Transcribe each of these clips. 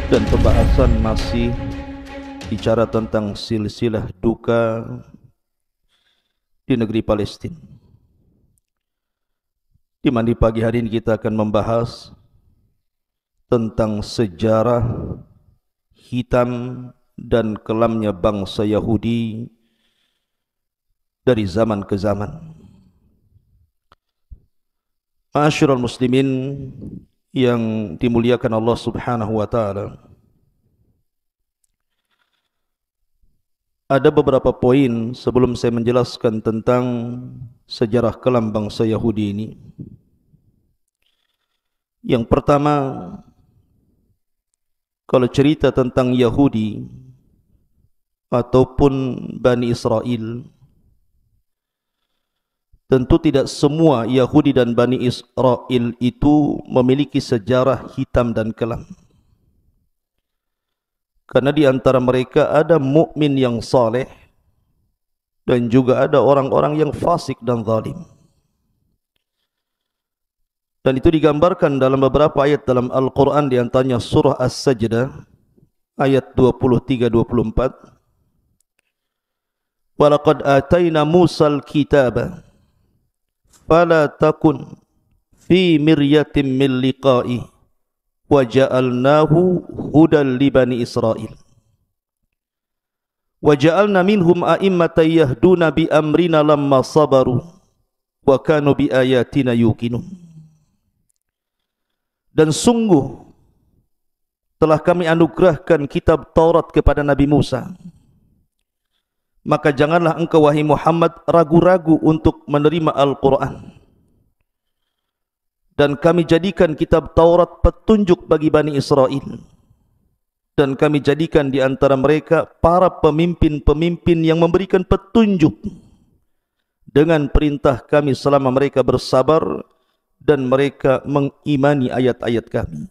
Dan pembahasan masih bicara tentang silsilah duka di negeri Palestina, di mana di pagi hari ini kita akan membahas tentang sejarah hitam dan kelamnya bangsa Yahudi dari zaman ke zaman. Ma'asyiral muslimin yang dimuliakan Allah Subhanahu wa taala, ada beberapa poin sebelum saya menjelaskan tentang sejarah kelam bangsa Yahudi ini. Yang pertama, kalau cerita tentang Yahudi ataupun Bani Israel, tentu tidak semua Yahudi dan Bani Israel itu memiliki sejarah hitam dan kelam. Karena di antara mereka ada mukmin yang saleh dan juga ada orang-orang yang fasik dan zalim. Dan itu digambarkan dalam beberapa ayat dalam Al-Quran, di antaranya surah As-Sajdah ayat 23-24. Walaqad atayna Musal kitaba fala takun fi miryatin min liqa'i wa ja'alnahu hudan li bani Israil wa ja'alna minhum a'immatan yahduna bi amrina lamma sabaru wa kanu bi ayatina yuqinun. Dan sungguh telah kami anugerahkan kitab Taurat kepada Nabi Musa, maka janganlah engkau wahai Muhammad ragu-ragu untuk menerima Al-Quran. Dan kami jadikan kitab Taurat petunjuk bagi Bani Israel. Dan kami jadikan di antara mereka para pemimpin-pemimpin yang memberikan petunjuk dengan perintah kami selama mereka bersabar dan mereka mengimani ayat-ayat kami.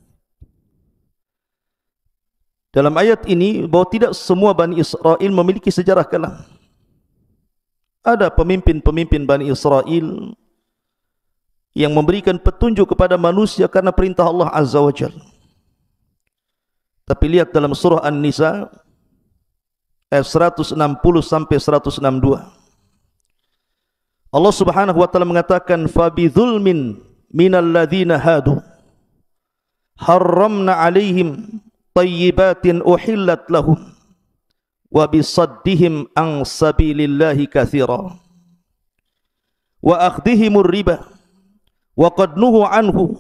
Dalam ayat ini bahwa tidak semua Bani Israel memiliki sejarah kelam. Ada pemimpin-pemimpin Bani Israel yang memberikan petunjuk kepada manusia karena perintah Allah Azza wa Jalla. Tapi lihat dalam surah An-Nisa ayat 160 sampai 162. Allah Subhanahu wa taala mengatakan fa bidzulmin minal ladzina hadu harramna 'alaihim tayyibatin uhillat lahum wa bisaddihim an sabilillahi katsira wa akhdhihimur riba wa qad nuhu anhu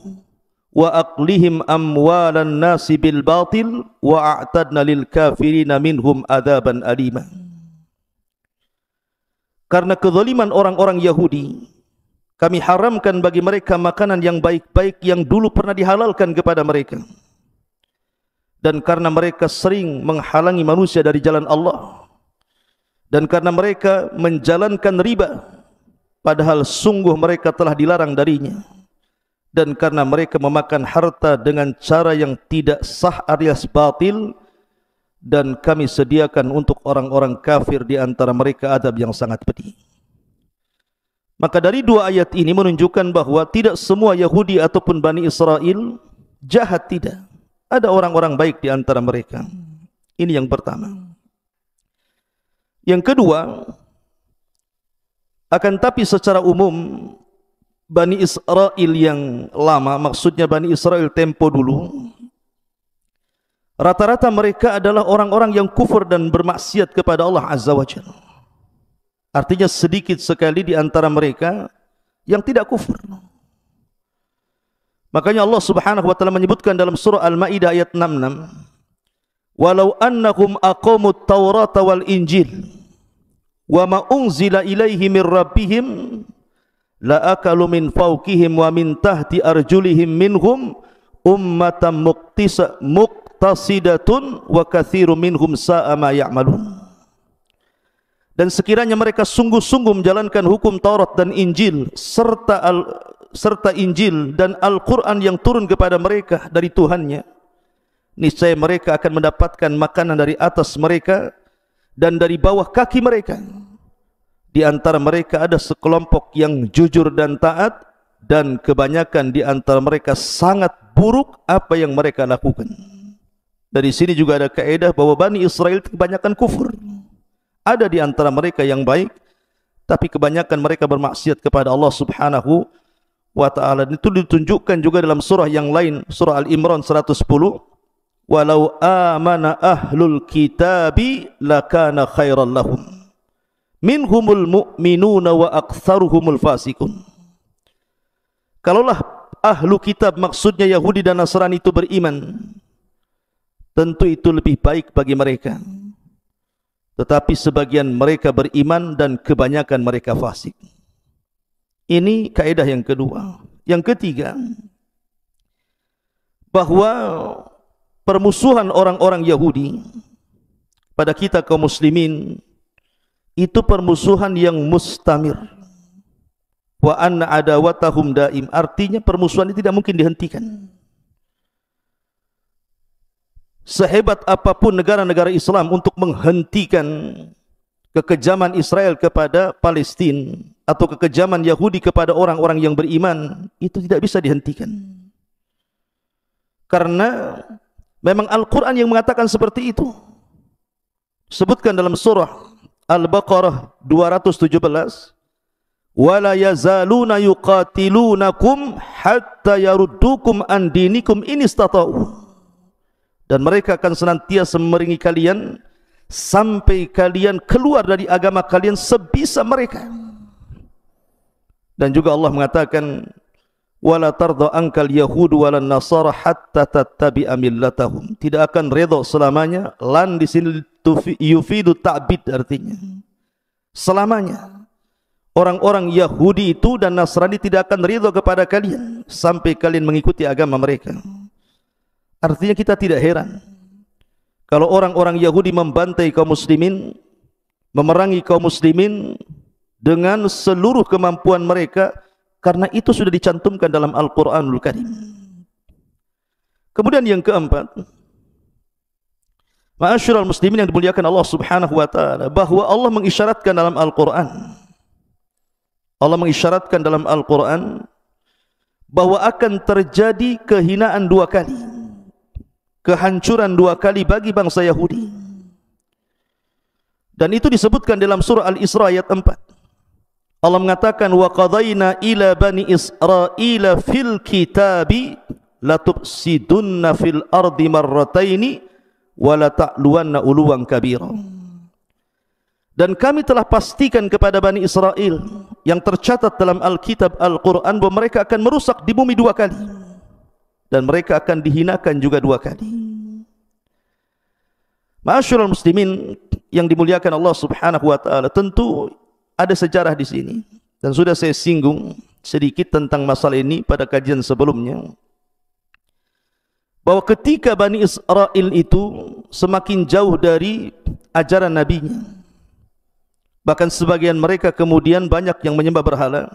wa aqlihim amwalan nasi bil batil wa a'tadna lil kafirina minhum adzaban alima. Karena kezaliman orang-orang Yahudi, kami haramkan bagi mereka makanan yang baik-baik yang dulu pernah dihalalkan kepada mereka. Dan karena mereka sering menghalangi manusia dari jalan Allah, dan karena mereka menjalankan riba padahal sungguh mereka telah dilarang darinya, dan karena mereka memakan harta dengan cara yang tidak sah alias batil, dan kami sediakan untuk orang-orang kafir di antara mereka adab yang sangat pedih. Maka dari dua ayat ini menunjukkan bahwa tidak semua Yahudi ataupun Bani Israel jahat, tidak. Ada orang-orang baik di antara mereka. Ini yang pertama. Yang kedua, akan tapi secara umum Bani Israel yang lama, maksudnya Bani Israel tempo dulu, rata-rata mereka adalah orang-orang yang kufur dan bermaksiat kepada Allah Azza wa Jalla. Artinya sedikit sekali di antara mereka yang tidak kufur. Makanya Allah Subhanahu wa taala menyebutkan dalam surah Al-Maidah ayat 66, "Walau annahum aqamut Taurata wal Injil wa ma unzila ilaihi mir rabbihim la akalu min fawqihim wa min tahti arjulihim minhum ummatan muqtasidatun wa katsirum minhum sa'a ma ya'malun. Dan sekiranya mereka sungguh-sungguh menjalankan hukum Taurat dan Injil serta Injil dan Al-Quran yang turun kepada mereka dari Tuhannya, niscaya mereka akan mendapatkan makanan dari atas mereka dan dari bawah kaki mereka. Di antara mereka ada sekelompok yang jujur dan taat, dan kebanyakan di antara mereka sangat buruk apa yang mereka lakukan. Dari sini juga ada kaidah bahwa Bani Israel kebanyakan kufur. Ada di antara mereka yang baik, tapi kebanyakan mereka bermaksiat kepada Allah Subhanahu wa ta'ala. Itu ditunjukkan juga dalam surah yang lain, surah Al-Imran 110. Walau amana ahlul kitabi lakana khairan lahum minhumul mu'minuna wa aktsaruhumul fasikun. Kalaulah ahlu kitab, maksudnya Yahudi dan Nasrani, itu beriman, tentu itu lebih baik bagi mereka. Tetapi sebagian mereka beriman dan kebanyakan mereka fasik. Ini kaidah yang kedua. Yang ketiga, bahwa permusuhan orang-orang Yahudi pada kita kaum muslimin itu permusuhan yang mustamir. Wa anna adawatahum daim, artinya permusuhan ini tidak mungkin dihentikan. Sehebat apapun negara-negara Islam untuk menghentikan kekejaman Israel kepada Palestina atau kekejaman Yahudi kepada orang-orang yang beriman, itu tidak bisa dihentikan. Karena memang Al-Quran yang mengatakan seperti itu. Sebutkan dalam surah Al-Baqarah 217, wala yazaluna yuqatilunakum hatta yaruddukum an dinikum in istata'u. Dan mereka akan senantiasa memerangi kalian sampai kalian keluar dari agama kalian sebisa mereka. Dan juga Allah mengatakan, wala tarda ankal yahudu wala nasara hatta tattabi'a millatahum. Tidak akan redha selamanya. Lan di sini yufidu ta'bid, artinya selamanya orang-orang Yahudi itu dan Nasrani tidak akan ridha kepada kalian sampai kalian mengikuti agama mereka. Artinya kita tidak heran kalau orang-orang Yahudi membantai kaum muslimin, memerangi kaum muslimin dengan seluruh kemampuan mereka, karena itu sudah dicantumkan dalam Al-Quranul Karim. Kemudian yang keempat, ma'asyiral muslimin yang dimuliakan Allah Subhanahu wa ta'ala, bahwa Allah mengisyaratkan dalam Al-Quran, Allah mengisyaratkan dalam Al-Quran bahwa akan terjadi kehinaan dua kali, kehancuran dua kali bagi bangsa Yahudi. Dan itu disebutkan dalam surah Al-Isra ayat 4. Allah mengatakan, wa qadayna ila bani Israila fil kitabi latufsidunna fil ardi marrataini wa la ta'luwanna uluwan kabira. Dan kami telah pastikan kepada Bani Israel yang tercatat dalam Alkitab Al-Quran bahwa mereka akan merusak di bumi dua kali, dan mereka akan dihinakan juga dua kali. Ma'asyiral muslimin yang dimuliakan Allah Subhanahu wa ta'ala, tentu ada sejarah di sini, dan sudah saya singgung sedikit tentang masalah ini pada kajian sebelumnya, bahwa ketika Bani Israel itu semakin jauh dari ajaran nabinya, bahkan sebagian mereka kemudian banyak yang menyembah berhala,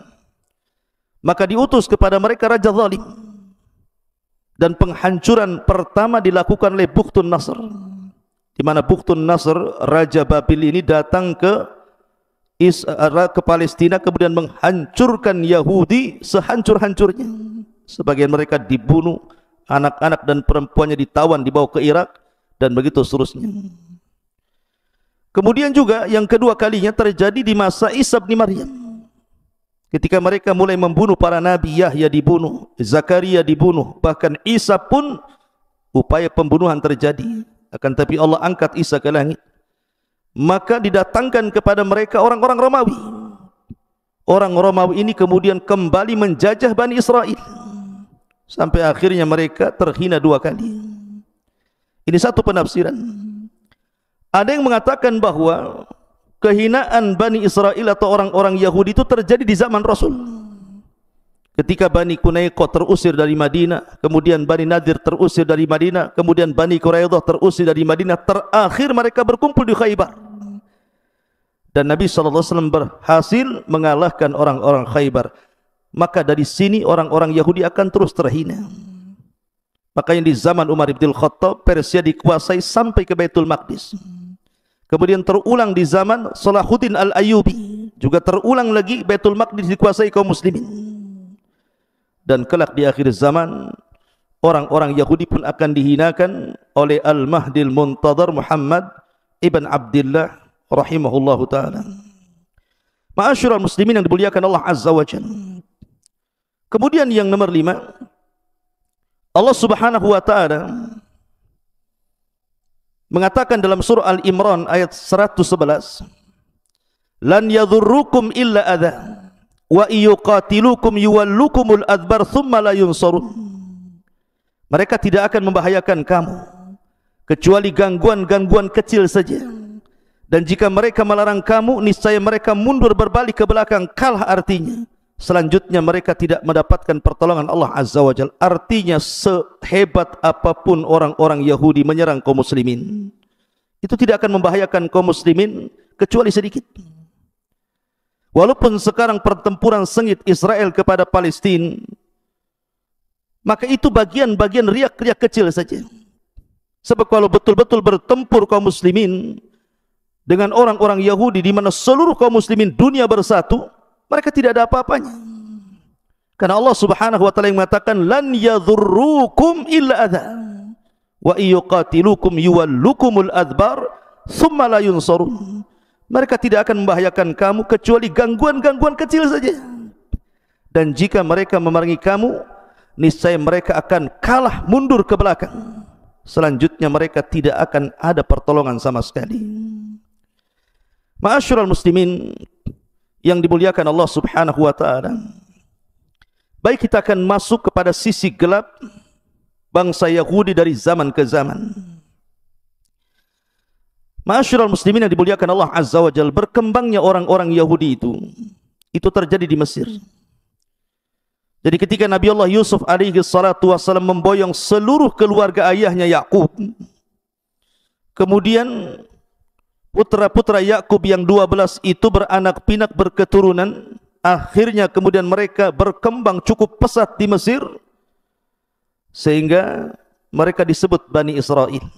maka diutus kepada mereka raja zalim, dan penghancuran pertama dilakukan oleh Bukhtun Nasr, di mana Bukhtun Nasr, raja Babil ini datang ke Palestina, kemudian menghancurkan Yahudi sehancur-hancurnya. Sebagian mereka dibunuh, anak-anak dan perempuannya ditawan, dibawa ke Irak, dan begitu seterusnya. Kemudian juga yang kedua kalinya terjadi di masa Isa bin Maryam, ketika mereka mulai membunuh para nabi. Yahya dibunuh, Zakaria dibunuh, bahkan Isa pun upaya pembunuhan terjadi. Akan tapi Allah angkat Isa ke langit. Maka didatangkan kepada mereka orang-orang Romawi. Orang Romawi ini kemudian kembali menjajah Bani Israel, sampai akhirnya mereka terhina dua kali. Ini satu penafsiran. Ada yang mengatakan bahwa kehinaan Bani Israel atau orang-orang Yahudi itu terjadi di zaman Rasul. Ketika Bani Qunaiqah terusir dari Madinah, kemudian Bani Nadir terusir dari Madinah, kemudian Bani Quraidah terusir dari Madinah, terakhir mereka berkumpul di Khaybar. Dan Nabi SAW berhasil mengalahkan orang-orang Khaybar. Maka dari sini orang-orang Yahudi akan terus terhina. Makanya di zaman Umar bin Khattab, Persia dikuasai sampai ke Baitul Maqdis. Kemudian terulang di zaman Salahuddin Al-Ayyubi, juga terulang lagi Baitul Maqdis dikuasai kaum muslimin. Dan kelak di akhir zaman, orang-orang Yahudi pun akan dihinakan oleh Al-Mahdil Muntadhar Muhammad ibn Abdullah rahimahullahu ta'ala. Ma'asyiral muslimin yang dimuliakan Allah Azza wa Jalla. Kemudian yang nomor 5, Allah Subhanahu wa ta'ala mengatakan dalam surah Al-Imran ayat 111, lan yadhurrukum illa adha wa yuqatilukum yuwallukumul adbar thumma la yunsarun. Mereka tidak akan membahayakan kamu kecuali gangguan-gangguan kecil saja, dan jika mereka melarang kamu, niscaya mereka mundur berbalik ke belakang, kalah artinya selanjutnya mereka tidak mendapatkan pertolongan Allah Azza wa Jalla. Artinya sehebat apapun orang-orang Yahudi menyerang kaum muslimin, itu tidak akan membahayakan kaum muslimin kecuali sedikit. Walaupun sekarang pertempuran sengit Israel kepada Palestina, maka itu bagian-bagian riak-riak kecil saja. Sebab kalau betul-betul bertempur kaum muslimin dengan orang-orang Yahudi, di mana seluruh kaum muslimin dunia bersatu, mereka tidak ada apa-apanya. Karena Allah Subhanahu wa taala yang mengatakan lan yadhurrukum illa adha wa yuqatilukum yuwallukumul adbar thumma la yunsarun. Mereka tidak akan membahayakan kamu kecuali gangguan-gangguan kecil saja. Dan jika mereka memerangi kamu, niscaya mereka akan kalah mundur ke belakang. Selanjutnya mereka tidak akan ada pertolongan sama sekali. Ma'asyiral muslimin yang dimuliakan Allah Subhanahu wa ta'ala, baik kita akan masuk kepada sisi gelap bangsa Yahudi dari zaman ke zaman. Ma'asyiral muslimin yang dimuliakan Allah Azza wa Jalla, berkembangnya orang-orang Yahudi itu terjadi di Mesir. Jadi ketika Nabi Allah Yusuf alaihi salatu wassalam memboyong seluruh keluarga ayahnya Yakub, kemudian putra-putra Yakub yang 12 itu beranak pinak berketurunan, akhirnya kemudian mereka berkembang cukup pesat di Mesir, sehingga mereka disebut Bani Israel.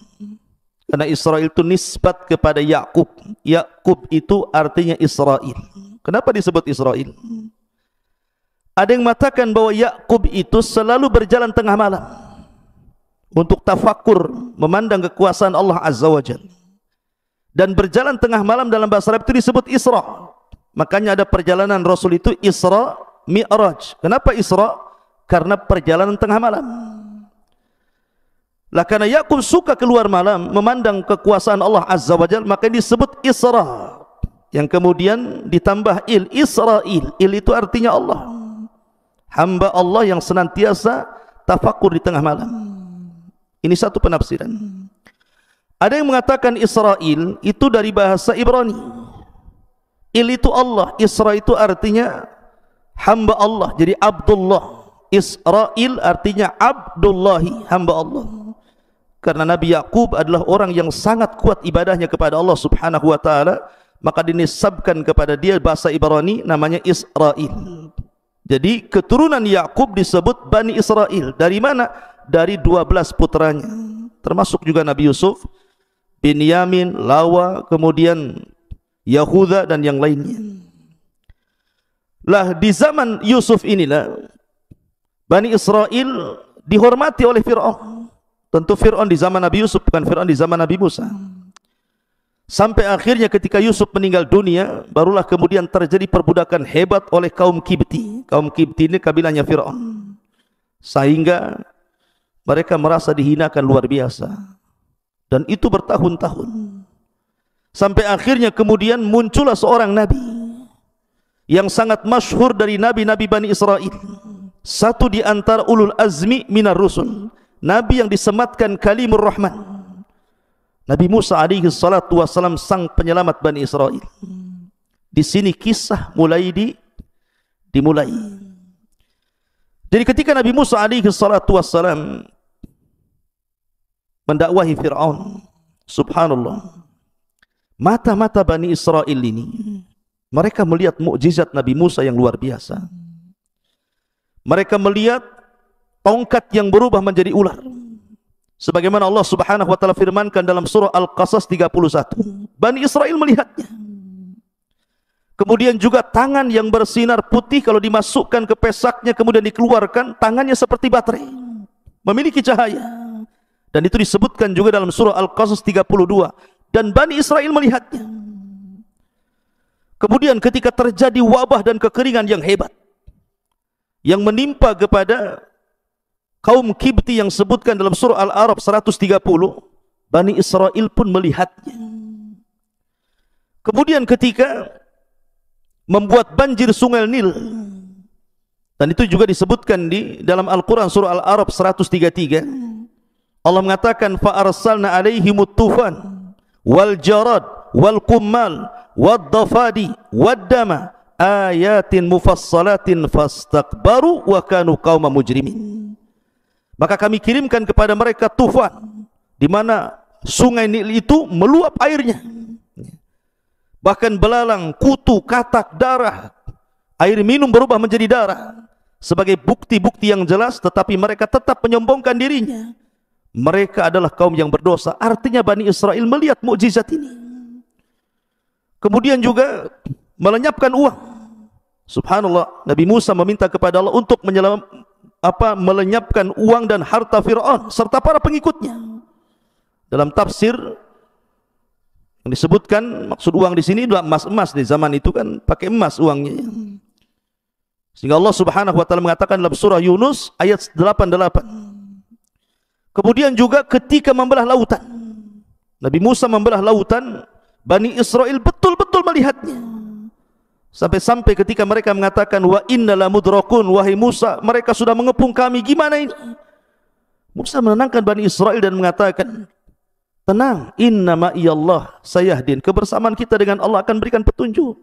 Karena Israel itu nisbat kepada Yakub. Yakub itu artinya Israel. Kenapa disebut Israel? Ada yang mengatakan bahwa Yakub itu selalu berjalan tengah malam untuk tafakur, memandang kekuasaan Allah Azza wa Jalla. Dan berjalan tengah malam dalam bahasa Arab itu disebut Isra. Makanya ada perjalanan Rasul itu Isra Mi'raj. Kenapa Isra? Karena perjalanan tengah malam. Lah karena Yakub suka keluar malam memandang kekuasaan Allah Azza wa Jalla, maka disebut Isra, yang kemudian ditambah il, Israel. Il itu artinya Allah, hamba Allah yang senantiasa tafakur di tengah malam. Ini satu penafsiran. Ada yang mengatakan Israel itu dari bahasa Ibrani. Il itu Allah, Isra itu artinya hamba Allah, jadi Abdullah. Israel artinya Abdullahi, hamba Allah. Karena Nabi Yakub adalah orang yang sangat kuat ibadahnya kepada Allah Subhanahu wa taala, maka dinisabkan kepada dia bahasa Ibrani namanya Israel. Jadi keturunan Yakub disebut Bani Israel. Dari mana? Dari 12 putranya, termasuk juga Nabi Yusuf, Binyamin, Lawa, kemudian Yahuda dan yang lainnya. Lah di zaman Yusuf inilah Bani Israel dihormati oleh Fir'aun. Tentu Fir'aun di zaman Nabi Yusuf, bukan Fir'aun di zaman Nabi Musa. Sampai akhirnya ketika Yusuf meninggal dunia, barulah kemudian terjadi perbudakan hebat oleh kaum Kibti. Kaum Kibti ini kabilahnya Fir'aun, sehingga mereka merasa dihinakan luar biasa. Dan itu bertahun-tahun. Sampai akhirnya kemudian muncullah seorang Nabi yang sangat masyhur dari Nabi-Nabi Bani Israel. Satu di antara ulul azmi minar rusul, Nabi yang disematkan kalimur Rahman, Nabi Musa alaihi salatu wassalam, sang penyelamat Bani Israel. Di sini kisah dimulai. Jadi ketika Nabi Musa alaihi salatu wassalam mendakwahi Fir'aun, subhanallah, mata-mata Bani Israel ini, mereka melihat mukjizat Nabi Musa yang luar biasa. Mereka melihat tongkat yang berubah menjadi ular. Sebagaimana Allah Subhanahu wa taala firmankan dalam surah Al-Qasas 31. Bani Israel melihatnya. Kemudian juga tangan yang bersinar putih kalau dimasukkan ke pesaknya kemudian dikeluarkan, tangannya seperti baterai, memiliki cahaya. Dan itu disebutkan juga dalam surah Al-Qasas 32. Dan Bani Israel melihatnya. Kemudian ketika terjadi wabah dan kekeringan yang hebat yang menimpa kepada kaum Kibti yang sebutkan dalam surah Al-A'raf 130, Bani Israel pun melihatnya. Kemudian ketika membuat banjir sungai Nil, dan itu juga disebutkan di dalam Al-Quran surah Al-A'raf 133, Allah mengatakan fa arsalna alaihimut tufan wal jarad wal qummal wad dafadi wad dama ayatin mufassalatin fastakbaru wa kanu qauma mujrimin. Maka kami kirimkan kepada mereka tufan, di mana sungai Nil itu meluap airnya, bahkan belalang, kutu, katak, darah, air minum berubah menjadi darah, sebagai bukti-bukti yang jelas. Tetapi mereka tetap menyombongkan dirinya. Mereka adalah kaum yang berdosa. Artinya Bani Israel melihat mukjizat ini. Kemudian juga melenyapkan uang. Subhanallah, Nabi Musa meminta kepada Allah untuk melenyapkan uang dan harta Fir'aun serta para pengikutnya. Dalam tafsir yang disebutkan, maksud uang di sini adalah emas-emas. Di zaman itu kan pakai emas uangnya. Sehingga Allah Subhanahu wa taala mengatakan dalam surah Yunus ayat 88. Kemudian juga ketika membelah lautan, Nabi Musa membelah lautan, Bani Israel betul-betul melihatnya. Sampai-sampai ketika mereka mengatakan wa inna lamudrakun, wahai Musa, mereka sudah mengepung kami, gimana ini? Musa menenangkan Bani Israel dan mengatakan, tenang, inna ma'iyallah sayahdin, kebersamaan kita dengan Allah akan berikan petunjuk.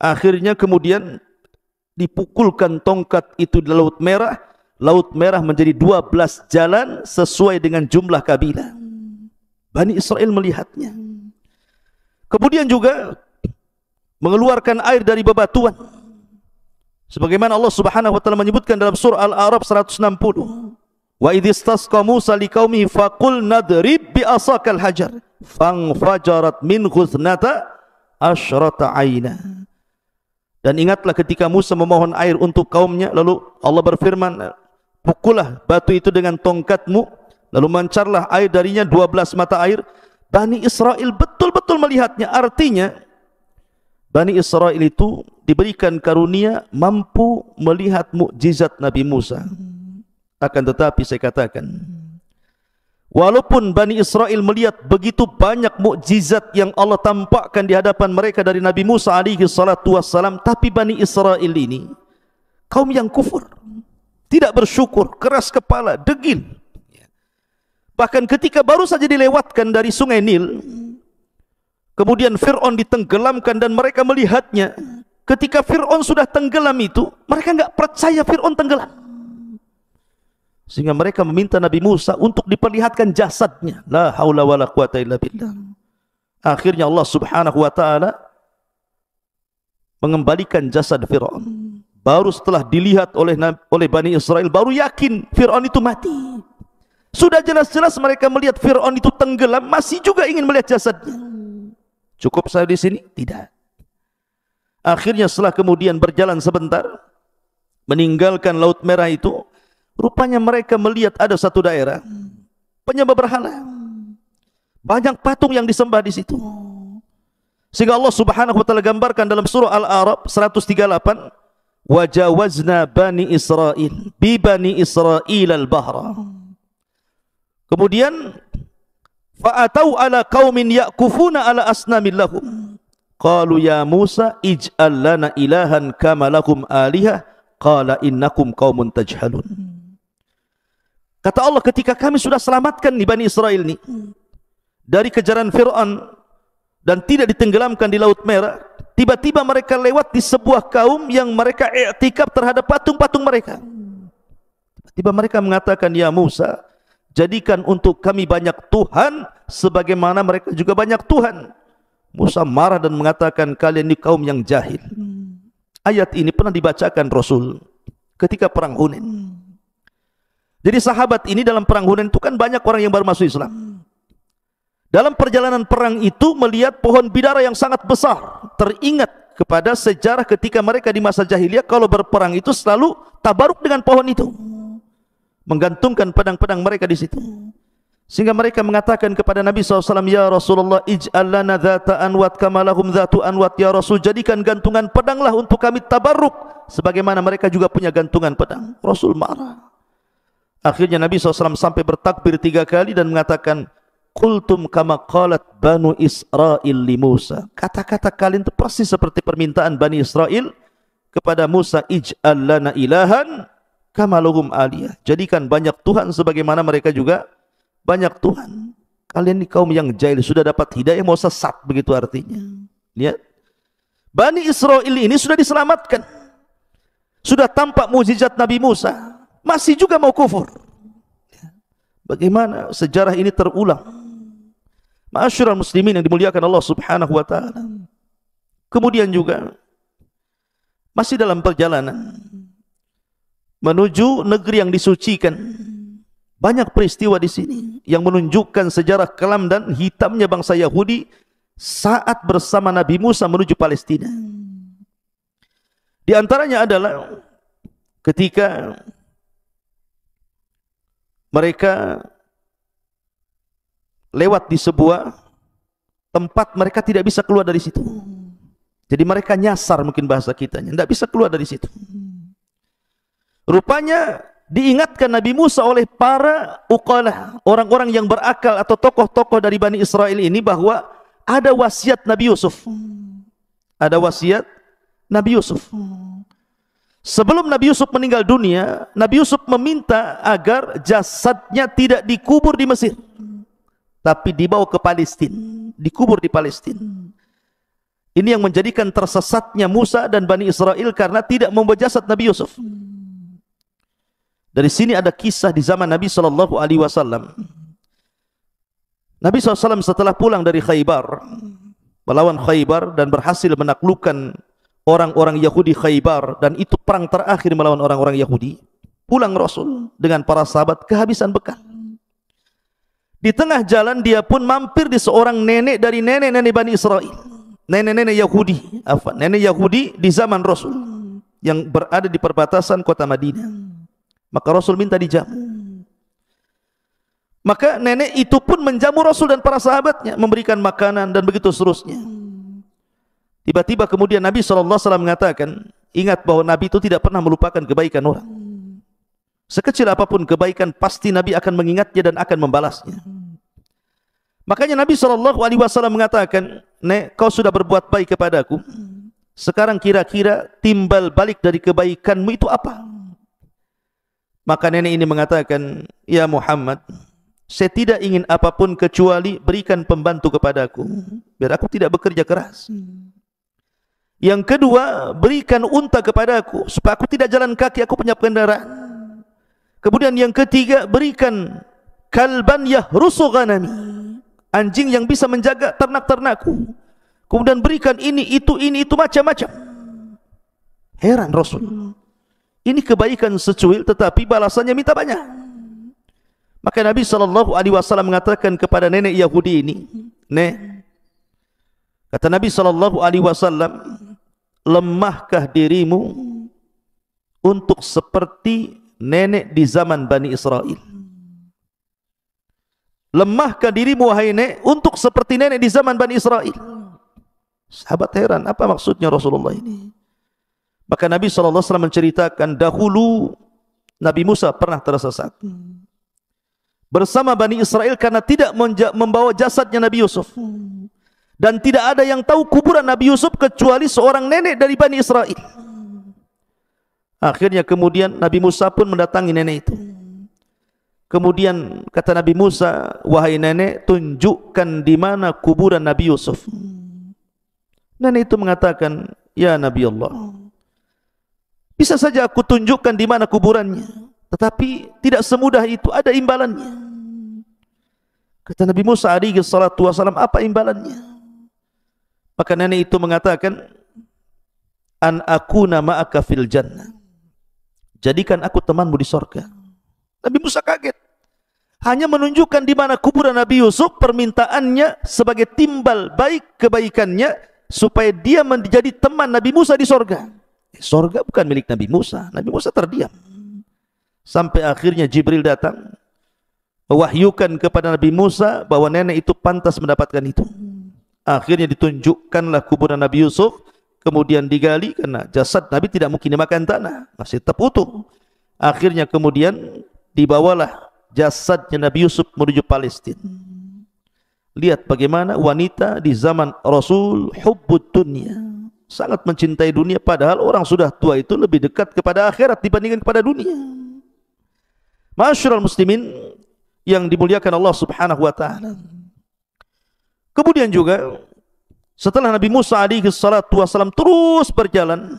Akhirnya kemudian dipukulkan tongkat itu di Laut Merah. Laut Merah menjadi 12 jalan sesuai dengan jumlah kabilah. Bani Israel melihatnya. Kemudian juga mengeluarkan air dari bebatuan, sebagaimana Allah Subhanahu wa taala menyebutkan dalam surah Al-A'raf 160. Wa idhistasqa Musa liqaumihi faqul nadrib bi asakal hajar fanfajarat minhu ithnata asyrata aina. Dan ingatlah ketika Musa memohon air untuk kaumnya, lalu Allah berfirman, pukullah batu itu dengan tongkatmu, lalu mancarlah air darinya 12 mata air. Bani Israel betul-betul melihatnya. Artinya Bani Israel itu diberikan karunia mampu melihat mukjizat Nabi Musa. Akan tetapi saya katakan, walaupun Bani Israel melihat begitu banyak mukjizat yang Allah tampakkan di hadapan mereka dari Nabi Musa alaihi salatu wassalam, tapi Bani Israel ini kaum yang kufur, tidak bersyukur, keras kepala, degil. Bahkan ketika baru saja dilewatkan dari sungai Nil, kemudian Fir'aun ditenggelamkan dan mereka melihatnya. Ketika Fir'aun sudah tenggelam itu, mereka enggak percaya Fir'aun tenggelam, sehingga mereka meminta Nabi Musa untuk diperlihatkan jasadnya. La haula wala quwata illa billah. Akhirnya Allah Subhanahu wa taala mengembalikan jasad Fir'aun. Baru setelah dilihat oleh Bani Israel, baru yakin Fir'aun itu mati. Sudah jelas-jelas mereka melihat Fir'aun itu tenggelam, masih juga ingin melihat jasadnya. Cukup saya di sini? Tidak. Akhirnya setelah kemudian berjalan sebentar, meninggalkan Laut Merah itu, rupanya mereka melihat ada satu daerah penyembah berhala. Banyak patung yang disembah di situ. Sehingga Allah Subhanahu wa taala gambarkan dalam surah Al-A'raf 138, wajawazna bani Israel bi bani Israel al-bahra. Kemudian fa'atau ala qaumin ya'kufuna ala asnamin lahum qalu ya Musa ij'al lana ilahan kama lakum alihah qala innakum qaumun tajhalun. Kata Allah, ketika kami sudah selamatkan nih Bani Israel ini dari kejaran Fir'aun dan tidak ditenggelamkan di Laut Merah, tiba-tiba mereka lewat di sebuah kaum yang mereka i'tikaf terhadap patung-patung mereka. Tiba mereka mengatakan, ya Musa, jadikan untuk kami banyak Tuhan sebagaimana mereka juga banyak Tuhan. Musa marah dan mengatakan, kalian ini kaum yang jahil. Ayat ini pernah dibacakan Rasul ketika perang Hunain. Jadi sahabat ini dalam perang Hunain itu kan banyak orang yang baru masuk Islam. Dalam perjalanan perang itu melihat pohon bidara yang sangat besar. Teringat kepada sejarah ketika mereka di masa jahiliyah kalau berperang itu selalu tabaruk dengan pohon itu, menggantungkan pedang-pedang mereka di situ. Sehingga mereka mengatakan kepada Nabi SAW, ya Rasulullah, ij'al lana dhata anwat kama lahum dhatu anwat. Ya Rasul, jadikan gantungan pedanglah untuk kami tabarruk sebagaimana mereka juga punya gantungan pedang. Rasul marah. Akhirnya Nabi SAW sampai bertakbir 3 kali dan mengatakan, qultum kama qalat Banu Israel li Musa. Kata-kata kalian itu persis seperti permintaan Bani Israel kepada Musa, ij'al lana ilahan kama lahum aliyah. Jadikan banyak Tuhan sebagaimana mereka juga banyak Tuhan. Kalian ini kaum yang jahil, sudah dapat hidayah mau sesat, begitu artinya. Lihat, Bani Israel ini sudah diselamatkan, sudah tampak mukjizat Nabi Musa, masih juga mau kufur. Bagaimana sejarah ini terulang? Ma'asyiral muslimin yang dimuliakan Allah Subhanahu wa taala. Kemudian juga masih dalam perjalanan menuju negeri yang disucikan, banyak peristiwa di sini yang menunjukkan sejarah kelam dan hitamnya bangsa Yahudi saat bersama Nabi Musa menuju Palestina. Di antaranya adalah ketika mereka lewat di sebuah tempat, mereka tidak bisa keluar dari situ. Jadi mereka nyasar, mungkin bahasa kitanya, tidak bisa keluar dari situ. Rupanya diingatkan Nabi Musa oleh para uqalah, orang-orang yang berakal atau tokoh-tokoh dari Bani Israel ini, bahwa ada wasiat Nabi Yusuf. Ada wasiat Nabi Yusuf. Sebelum Nabi Yusuf meninggal dunia, Nabi Yusuf meminta agar jasadnya tidak dikubur di Mesir, tapi dibawa ke Palestina, dikubur di Palestina. Ini yang menjadikan tersesatnya Musa dan Bani Israel karena tidak membawa jasad Nabi Yusuf. Dari sini ada kisah di zaman Nabi SAW. Nabi SAW setelah pulang dari Khaybar, melawan Khaybar dan berhasil menaklukkan orang-orang Yahudi Khaybar, dan itu perang terakhir melawan orang-orang Yahudi. Pulang Rasul dengan para sahabat kehabisan bekal. Di tengah jalan dia pun mampir di seorang nenek dari nenek-nenek Bani Israel, nenek-nenek Yahudi, nenek Yahudi di zaman Rasul yang berada di perbatasan kota Madinah. Maka Rasul minta dijamu. Maka nenek itu pun menjamu Rasul dan para sahabatnya, memberikan makanan dan begitu seterusnya. Tiba-tiba kemudian Nabi SAW mengatakan, ingat bahwa Nabi itu tidak pernah melupakan kebaikan orang. Sekecil apapun kebaikan, pasti Nabi akan mengingatnya dan akan membalasnya. Makanya Nabi SAW mengatakan, nek, kau sudah berbuat baik kepadaku, sekarang kira-kira timbal balik dari kebaikanmu itu apa? Maka nenek ini mengatakan, ya Muhammad, saya tidak ingin apapun kecuali berikan pembantu kepadaku, biar aku tidak bekerja keras. Yang kedua, berikan unta kepadaku supaya aku tidak jalan kaki, aku punya kendaraan. Kemudian yang ketiga, berikan kalban yahrusu ghanami, anjing yang bisa menjaga ternak-ternakku. Kemudian berikan ini itu macam-macam. Heran Rasul, ini kebaikan secuil tetapi balasannya minta banyak. Maka Nabi SAW mengatakan kepada nenek Yahudi ini, nek, kata Nabi SAW, lemahkah dirimu untuk seperti nenek di zaman Bani Israel? Lemahkah dirimu wahai nek untuk seperti nenek di zaman Bani Israel? Sahabat heran, apa maksudnya Rasulullah ini? Maka Nabi SAW menceritakan, dahulu Nabi Musa pernah tersesat bersama Bani Israel karena tidak membawa jasadnya Nabi Yusuf, dan tidak ada yang tahu kuburan Nabi Yusuf kecuali seorang nenek dari Bani Israel. Akhirnya kemudian Nabi Musa pun mendatangi nenek itu. Kemudian kata Nabi Musa, wahai nenek, tunjukkan di mana kuburan Nabi Yusuf. Nenek itu mengatakan, ya Nabi Allah, bisa saja aku tunjukkan di mana kuburannya, Tetapi tidak semudah itu, ada imbalannya. Kata Nabi Musa alaihi salatu wasalam, apa imbalannya? Maka nenek itu mengatakan, an akuna ma'aka fil jannah, jadikan aku temanmu di sorga. Nabi Musa kaget, hanya menunjukkan di mana kuburan Nabi Yusuf. Permintaannya sebagai timbal baik kebaikannya supaya dia menjadi teman Nabi Musa di sorga. Sorga bukan milik Nabi Musa. Nabi Musa terdiam sampai akhirnya Jibril datang mewahyukan kepada Nabi Musa bahwa nenek itu pantas mendapatkan itu. Akhirnya ditunjukkanlah kuburan Nabi Yusuf, kemudian digali karena jasad Nabi tidak mungkin dimakan tanah, masih tetap utuh. Akhirnya kemudian dibawalah jasadnya Nabi Yusuf menuju Palestina. Lihat bagaimana wanita di zaman Rasul hubbud dunya, sangat mencintai dunia, padahal orang sudah tua itu lebih dekat kepada akhirat dibandingkan kepada dunia. Ma'asyiral muslimin yang dimuliakan Allah Subhanahu wa taala. Kemudian juga setelah Nabi Musa alaihi salatu wasallam terus berjalan,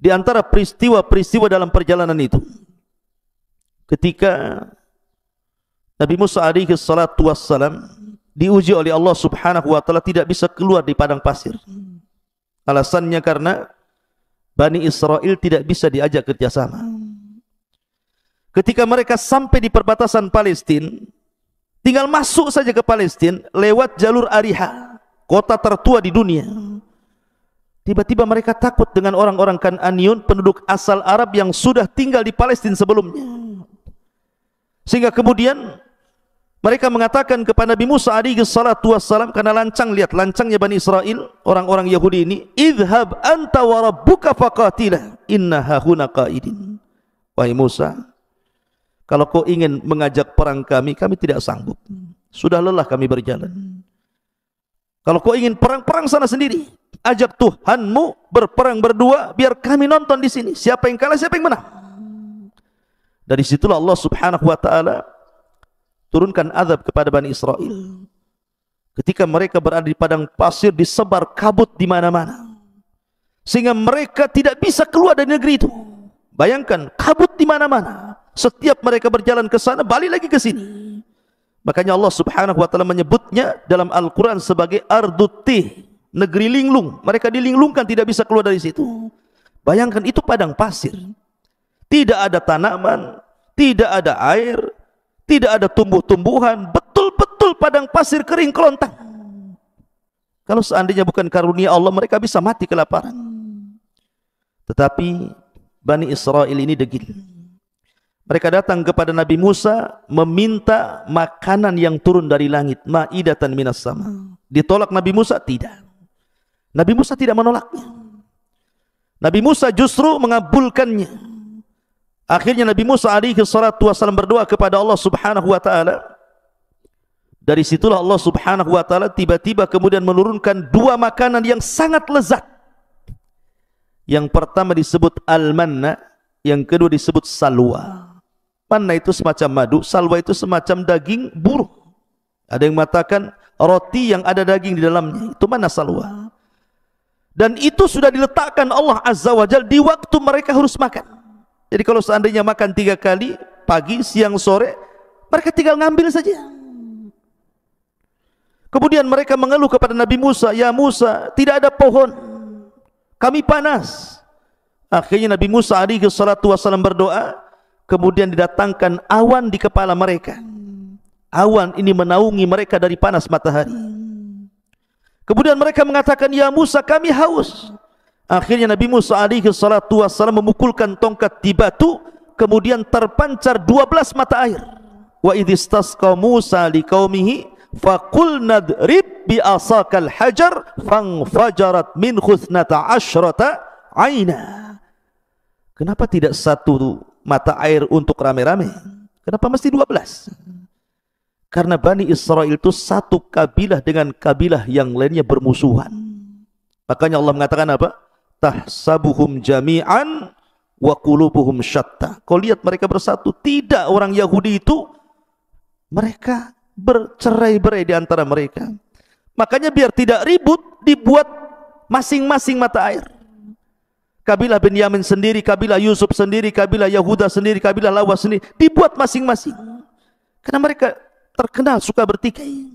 di antara peristiwa-peristiwa dalam perjalanan itu, ketika Nabi Musa alaihi salatu wassalam diuji oleh Allah Subhanahu wa taala tidak bisa keluar di padang pasir. Alasannya karena Bani Israel tidak bisa diajak kerjasama. Ketika mereka sampai di perbatasan Palestina, tinggal masuk saja ke Palestina lewat jalur Ariha, kota tertua di dunia. Tiba-tiba mereka takut dengan orang-orang Kan'aniun, penduduk asal Arab yang sudah tinggal di Palestina sebelumnya. Sehingga kemudian mereka mengatakan kepada Nabi Musa alaihi salatu wassalam, karena lancang, lihat lancangnya Bani Israel, orang-orang Yahudi ini, idhab anta wa rabbuka faqatila inna hahuna qaidin. Wahai Musa, kalau kau ingin mengajak perang kami tidak sanggup, sudah lelah kami berjalan. Kalau kau ingin perang sana sendiri, ajak Tuhanmu berperang berdua, biar kami nonton di sini siapa yang kalah siapa yang menang. Dari situlah Allah Subhanahu wa taala turunkan azab kepada Bani Israel. Ketika mereka berada di padang pasir, disebar kabut di mana-mana, sehingga mereka tidak bisa keluar dari negeri itu. Bayangkan, kabut di mana-mana. Setiap mereka berjalan ke sana, balik lagi ke sini. Makanya Allah Subhanahu wa taala menyebutnya dalam Al-Qur'an sebagai ardutih, negeri linglung. Mereka dilinglungkan, tidak bisa keluar dari situ. Bayangkan, itu padang pasir. Tidak ada tanaman, tidak ada air, tidak ada tumbuh-tumbuhan, betul-betul padang pasir kering kelontang. Kalau seandainya bukan karunia Allah, mereka bisa mati kelaparan. Tetapi Bani Israel ini degil. Mereka datang kepada Nabi Musa meminta makanan yang turun dari langit, ma'idatan minas sama. Ditolak Nabi Musa? Tidak. Nabi Musa tidak menolaknya. Nabi Musa justru mengabulkannya. Akhirnya Nabi Musa alaihi salatu wasallam berdoa kepada Allah Subhanahu wa taala. Dari situlah Allah Subhanahu wa taala tiba-tiba kemudian menurunkan dua makanan yang sangat lezat. Yang pertama disebut al-manna, yang kedua disebut salwa. Manna itu semacam madu, salwa itu semacam daging burung. Ada yang mengatakan roti yang ada daging di dalamnya, itu manna salwa. Dan itu sudah diletakkan Allah Azza wa Jalla di waktu mereka harus makan. Jadi kalau seandainya makan 3 kali, pagi, siang, sore, mereka tinggal ngambil saja. Kemudian mereka mengeluh kepada Nabi Musa, ya Musa, tidak ada pohon, kami panas. Akhirnya Nabi Musa alaihi salatu wasallam berdoa, kemudian didatangkan awan di kepala mereka. Awan ini menaungi mereka dari panas matahari. Kemudian mereka mengatakan, ya Musa, kami haus. Akhirnya Nabi Musa alaihi salatu wassalam memukulkan tongkat di batu, kemudian terpancar 12 mata air. Wa idhistasqa Musa liqaumihi faqul nadrib bi asakal hajar fangfajarat min khuthnata asyrata aina. Kenapa tidak satu mata air untuk rame-rame? Kenapa mesti 12? Karena Bani Israel itu satu kabilah dengan kabilah yang lainnya bermusuhan. Makanya Allah mengatakan apa? Tahsabuhum jami'an wa qulubuhum syatta. Kau lihat mereka bersatu. Tidak, orang Yahudi itu mereka bercerai-berai di antara mereka. Makanya biar tidak ribut, dibuat masing-masing mata air. Kabilah Benyamin sendiri, kabilah Yusuf sendiri, kabilah Yahuda sendiri, kabilah Lawas sendiri, dibuat masing-masing. Karena mereka terkenal suka bertikai.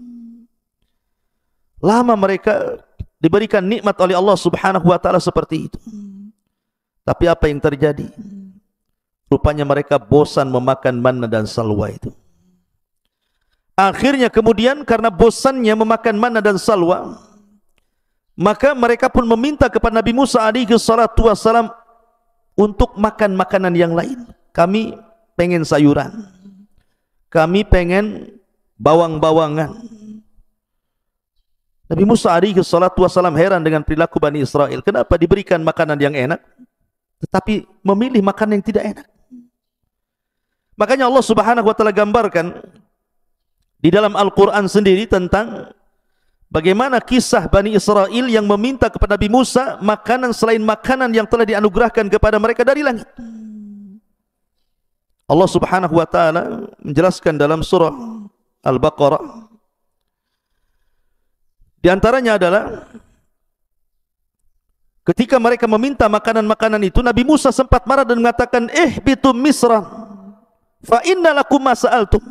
Lama mereka diberikan nikmat oleh Allah Subhanahu wa taala seperti itu. Tapi apa yang terjadi? Rupanya mereka bosan memakan manna dan salwa itu. Akhirnya kemudian karena bosannya memakan manna dan salwa, maka mereka pun meminta kepada Nabi Musa alaihi salatu wassalam untuk makan makanan yang lain. Kami pengen sayuran, kami pengen bawang-bawangan. Nabi Musa alaihi salatu wassalam heran dengan perilaku Bani Israel. Kenapa diberikan makanan yang enak tetapi memilih makanan yang tidak enak? Makanya Allah Subhanahu wa taala gambarkan di dalam Al-Qur'an sendiri tentang bagaimana kisah Bani Israel yang meminta kepada Nabi Musa makanan selain makanan yang telah dianugerahkan kepada mereka dari langit. Allah Subhanahu wa taala menjelaskan dalam surah Al-Baqarah, di antaranya adalah ketika mereka meminta makanan-makanan itu, Nabi Musa sempat marah dan mengatakan, ihbitu Misra fa inna lakum ma sa'altum.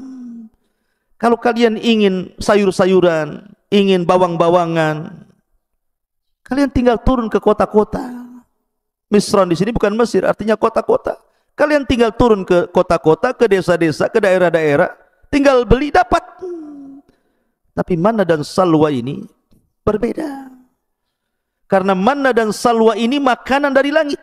Kalau kalian ingin sayur-sayuran, ingin bawang-bawangan, kalian tinggal turun ke kota-kota. Misran di sini bukan Mesir, artinya kota-kota. Kalian tinggal turun ke kota-kota, ke desa-desa, ke daerah-daerah, tinggal beli dapat. Tapi manna dan salwa ini berbeda. Karena manna dan salwa ini makanan dari langit.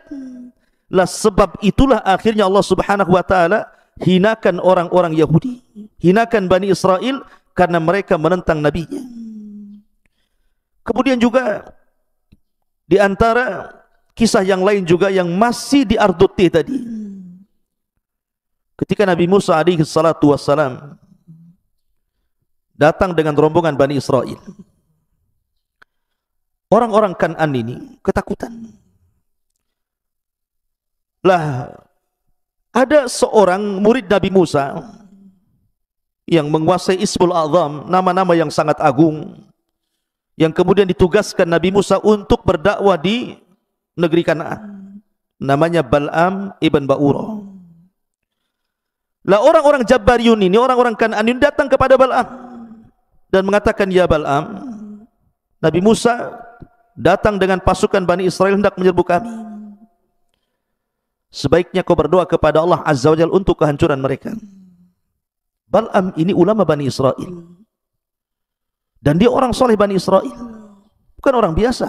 Lah sebab itulah akhirnya Allah Subhanahu wa taala hinakan orang-orang Yahudi, hinakan Bani Israel karena mereka menentang nabinya. Kemudian juga di antara kisah yang lain juga yang masih di Arduti tadi, ketika Nabi Musa alaihi salatu wassalam datang dengan rombongan Bani Israel, orang-orang Kan'an ini ketakutan. Lah ada seorang murid Nabi Musa yang menguasai Ismul A'zam, nama-nama yang sangat agung, yang kemudian ditugaskan Nabi Musa untuk berdakwah di negeri Kanaan. Namanya Bal'am ibn Ba'ura. Lah orang-orang Jabbariyun ini, orang-orang Kanaan ini datang kepada Bal'am dan mengatakan, ya Bal'am, Nabi Musa datang dengan pasukan Bani Israel hendak menyerbu kami. Sebaiknya kau berdoa kepada Allah Azza wa Jalla untuk kehancuran mereka. Bal'am ini ulama Bani Israel, dan dia orang soleh Bani Israel, bukan orang biasa.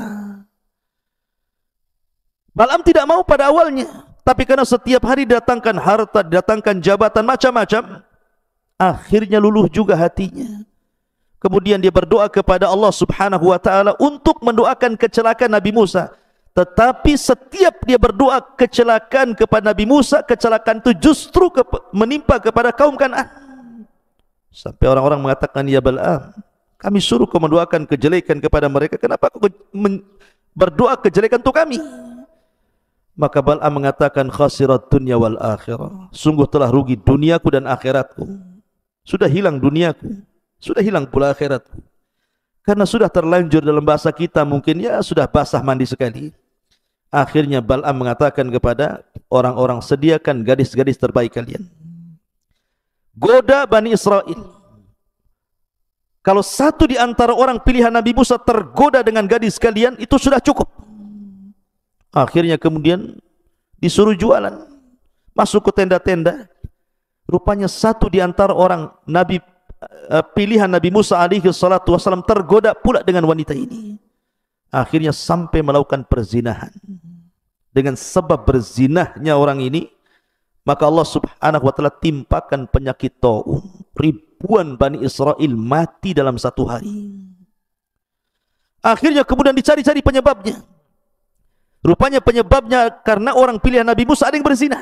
Bal'am tidak mau pada awalnya, tapi karena setiap hari datangkan harta, datangkan jabatan, macam-macam, akhirnya luluh juga hatinya. Kemudian dia berdoa kepada Allah Subhanahu wa taala untuk mendoakan kecelakaan Nabi Musa. Tetapi setiap dia berdoa kecelakaan kepada Nabi Musa, kecelakaan itu justru menimpa kepada kaum Kan'an. Sampai orang-orang mengatakan, ya Bal'am, kami suruh kau mendoakan kejelekan kepada mereka, kenapa kau berdoa kejelekan untuk kami? Maka Bal'am mengatakan, khasirat dunya wal akhirah, sungguh telah rugi duniaku dan akhiratku. Sudah hilang duniaku, sudah hilang pula akhiratku. Karena sudah terlanjur, dalam bahasa kita mungkin ya sudah basah mandi sekali. Akhirnya Bal'am mengatakan kepada orang-orang, sediakan gadis-gadis terbaik kalian, goda Bani Israel. Kalau satu di antara orang pilihan Nabi Musa tergoda dengan gadis kalian, itu sudah cukup. Akhirnya kemudian disuruh jualan, masuk ke tenda-tenda. Rupanya satu di antara orang Nabi pilihan Nabi Musa alaihi salatu wassalam tergoda pula dengan wanita ini. Akhirnya sampai melakukan perzinahan. Dengan sebab berzinahnya orang ini, maka Allah Subhanahu wa taala timpakan penyakit taun. Ribuan Bani Israel mati dalam satu hari. Akhirnya kemudian dicari-cari penyebabnya. Rupanya penyebabnya karena orang pilihan Nabi Musa ada yang berzina.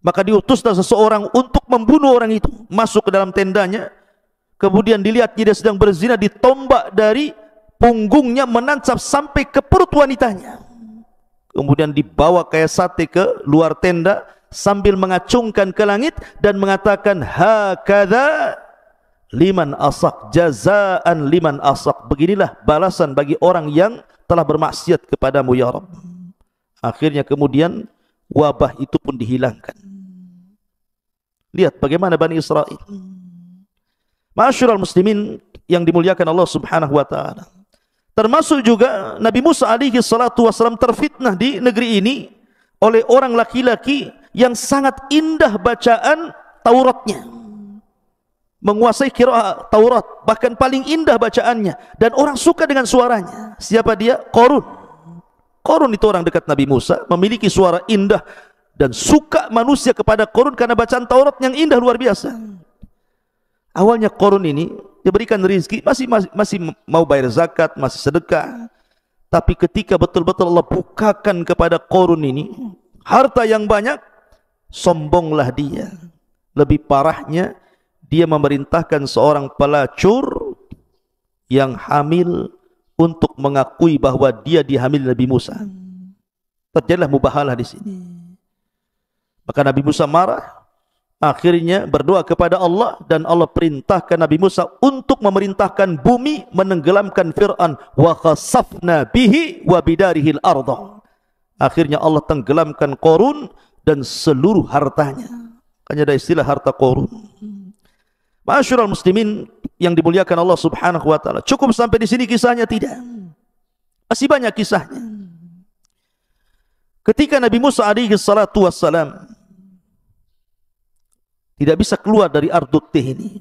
Maka diutuslah seseorang untuk membunuh orang itu, masuk ke dalam tendanya, kemudian dilihat dia sedang berzina, ditombak dari punggungnya menancap sampai ke perut wanitanya, kemudian dibawa kayak sate ke luar tenda sambil mengacungkan ke langit dan mengatakan, hakadha liman asak, jazaan liman asak, beginilah balasan bagi orang yang telah bermaksiat kepadamu ya Rabb. Akhirnya kemudian wabah itu pun dihilangkan. Lihat bagaimana Bani Israel. Ma'asyiral muslimin yang dimuliakan Allah Subhanahu wa taala. Termasuk juga Nabi Musa alaihi salatu wasallam terfitnah di negeri ini oleh orang laki-laki yang sangat indah bacaan Tauratnya. Menguasai qiraat Taurat, bahkan paling indah bacaannya, dan orang suka dengan suaranya. Siapa dia? Qarun. Qarun itu orang dekat Nabi Musa, memiliki suara indah, dan suka manusia kepada Qarun karena bacaan Taurat yang indah luar biasa. Awalnya Qarun ini diberikan rezeki, masih mau bayar zakat, masih sedekah. Tapi ketika betul-betul Allah bukakan kepada Qarun ini harta yang banyak, sombonglah dia. Lebih parahnya, dia memerintahkan seorang pelacur yang hamil untuk mengakui bahwa dia dihamil Nabi Musa. Terjadilah mubahalah di sini. Maka Nabi Musa marah, akhirnya berdoa kepada Allah, dan Allah perintahkan Nabi Musa untuk memerintahkan bumi menenggelamkan Fir'aun. Wa khasafna bihi wa bidarihil ardh. Akhirnya Allah tenggelamkan Qarun dan seluruh hartanya. Hanya ada istilah harta Qarun. Ma'asyiral muslimin yang dimuliakan Allah Subhanahu wa taala. Cukup sampai di sini kisahnya? Tidak. Masih banyak kisahnya. Ketika Nabi Musa alaihi salatu wassalam tidak bisa keluar dari Ardut Tih ini,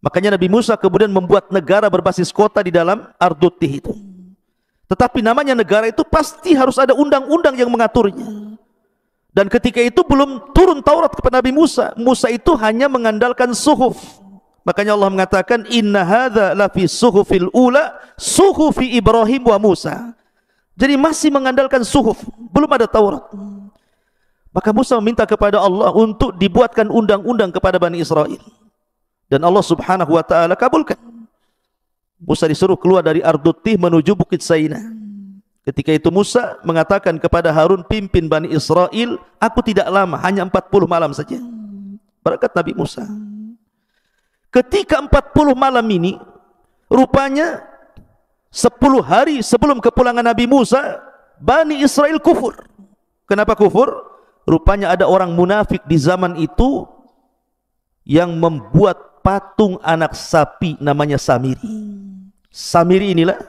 makanya Nabi Musa kemudian membuat negara berbasis kota di dalam Ardut Tih itu. Tetapi namanya negara itu pasti harus ada undang-undang yang mengaturnya. Dan ketika itu belum turun Taurat kepada Nabi Musa. Musa itu hanya mengandalkan suhuf. Makanya Allah mengatakan, inna hadza lafi suhufil ula suhufi Ibrahim wa Musa. Jadi masih mengandalkan suhuf, belum ada Taurat. Maka Musa meminta kepada Allah untuk dibuatkan undang-undang kepada Bani Israel. Dan Allah Subhanahu wa taala kabulkan. Musa disuruh keluar dari Ardut Tih menuju Bukit Saina. Ketika itu Musa mengatakan kepada Harun, pimpin Bani Israel, aku tidak lama, hanya 40 malam saja. Berkat Nabi Musa. Ketika 40 malam ini, rupanya 10 hari sebelum kepulangan Nabi Musa, Bani Israel kufur. Kenapa kufur? Rupanya ada orang munafik di zaman itu yang membuat patung anak sapi namanya Samiri. Samiri inilah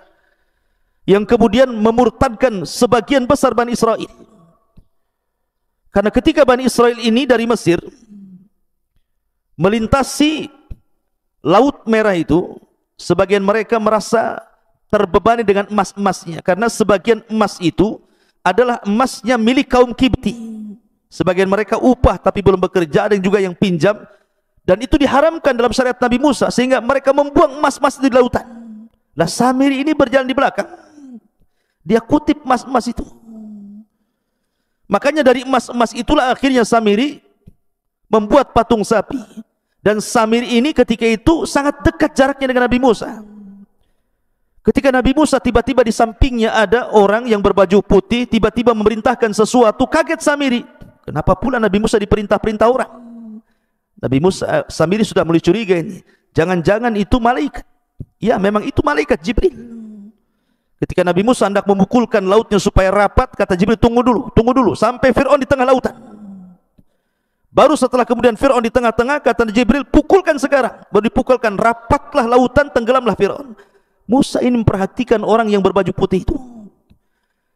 yang kemudian memurtadkan sebagian besar Bani Israel. Karena ketika Bani Israel ini dari Mesir melintasi Laut Merah itu, sebagian mereka merasa terbebani dengan emas-emasnya, karena sebagian emas itu adalah emasnya milik kaum Kibti. Sebagian mereka upah tapi belum bekerja, ada yang juga yang pinjam, dan itu diharamkan dalam syariat Nabi Musa, sehingga mereka membuang emas-emas di lautan. Lah Samiri ini berjalan di belakang, dia kutip emas-emas itu. Makanya dari emas-emas itulah akhirnya Samiri membuat patung sapi. Dan Samiri ini ketika itu sangat dekat jaraknya dengan Nabi Musa. Ketika Nabi Musa tiba-tiba di sampingnya ada orang yang berbaju putih, tiba-tiba memerintahkan sesuatu, kaget Samiri. Kenapa pula Nabi Musa diperintah-perintah orang? Nabi Musa, Samiri sudah mulai curiga ini. Jangan-jangan itu malaikat. Ya, memang itu malaikat Jibril. Ketika Nabi Musa hendak memukulkan lautnya supaya rapat, kata Jibril, tunggu dulu, sampai Fir'aun di tengah lautan. Baru setelah kemudian Fir'aun di tengah-tengah, kata Jibril, pukulkan sekarang. Baru dipukulkan, rapatlah lautan, tenggelamlah Fir'aun. Musa ini memperhatikan orang yang berbaju putih itu.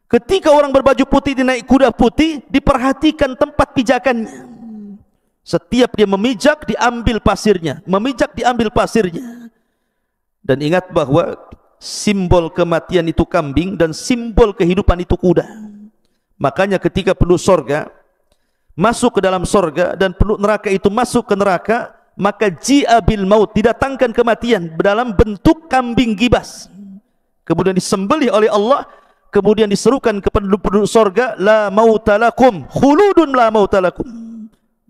Ketika orang berbaju putih dinaik kuda putih, diperhatikan tempat pijakannya. Setiap dia memijak, diambil pasirnya. Memijak, diambil pasirnya. Dan ingat bahwa simbol kematian itu kambing dan simbol kehidupan itu kuda. Makanya ketika penduduk sorga masuk ke dalam sorga dan penduduk neraka itu masuk ke neraka, maka ji'a bil maut, didatangkan kematian dalam bentuk kambing gibas, kemudian disembelih oleh Allah, kemudian diserukan kepada penduduk sorga, la mautalakum khuludun la mautalakum,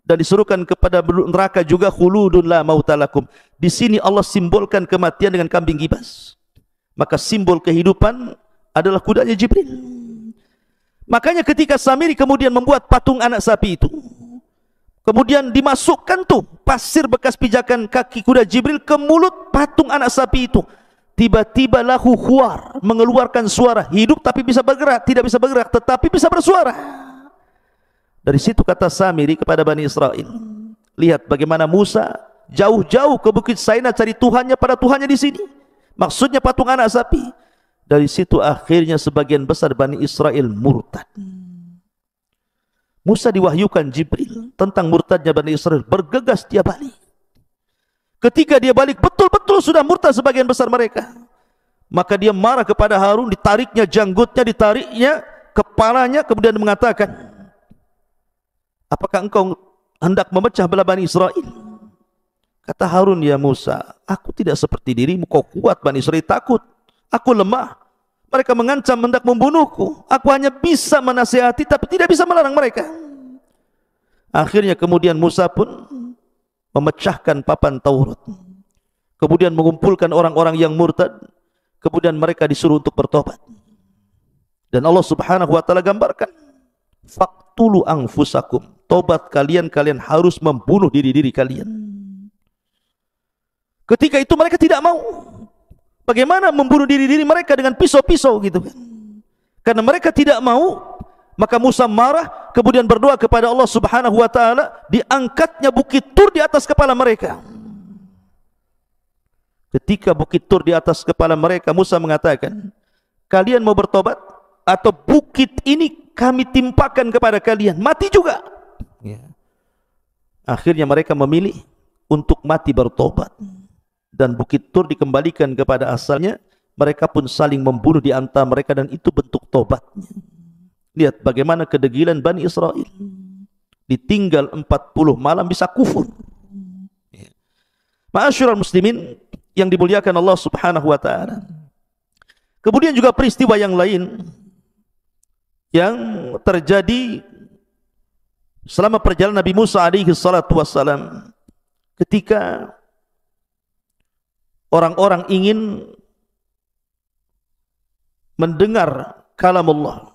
dan diserukan kepada penduduk neraka juga, khuludun la mautalakum. Di sini Allah simbolkan kematian dengan kambing gibas. Maka simbol kehidupan adalah kudanya Jibril. Makanya ketika Samiri kemudian membuat patung anak sapi itu, kemudian dimasukkan tuh pasir bekas pijakan kaki kuda Jibril ke mulut patung anak sapi itu. tiba-tiba lahu khuar, mengeluarkan suara, hidup tapi bisa bergerak, tidak bisa bergerak tetapi bisa bersuara. Dari situ kata Samiri kepada Bani Israel, lihat bagaimana Musa jauh-jauh ke Bukit Saina cari Tuhannya, pada Tuhannya di sini, maksudnya patung anak sapi. Dari situ akhirnya sebagian besar Bani Israel murtad. Musa diwahyukan Jibril tentang murtadnya Bani Israel, bergegas dia balik. Ketika dia balik betul-betul sudah murtad sebagian besar mereka, maka dia marah kepada Harun, ditariknya janggutnya, ditariknya kepalanya, kemudian mengatakan, apakah engkau hendak memecah belah Bani Israel? Kata Harun, ya Musa, aku tidak seperti dirimu, kau kuat, Bani Israel takut, aku lemah, mereka mengancam hendak membunuhku, aku hanya bisa menasihati tapi tidak bisa melarang mereka. Akhirnya kemudian Musa pun memecahkan papan Taurat, kemudian mengumpulkan orang-orang yang murtad, kemudian mereka disuruh untuk bertobat. Dan Allah Subhanahu wa taala gambarkan, faqtulu anfusakum, tobat kalian, kalian harus membunuh diri-diri kalian. Ketika itu mereka tidak mau. Bagaimana membunuh diri-diri mereka dengan pisau-pisau gitu kan? Karena mereka tidak mau, maka Musa marah, kemudian berdoa kepada Allah Subhanahu wa taala, diangkatnya bukit Tur di atas kepala mereka. Ketika bukit Tur di atas kepala mereka, Musa mengatakan, kalian mau bertobat atau bukit ini kami timpakan kepada kalian, mati juga. Akhirnya mereka memilih untuk mati bertobat, dan bukit Tur dikembalikan kepada asalnya. Mereka pun saling membunuh di antara mereka, dan itu bentuk tobatnya. Lihat bagaimana kedegilan Bani Israel, ditinggal 40 malam bisa kufur. Ma'asyiral muslimin yang dimuliakan Allah Subhanahu wa taala. Kemudian juga peristiwa yang lain yang terjadi selama perjalanan Nabi Musa alaihi salatu wassalam, ketika orang-orang ingin mendengar kalam Allah.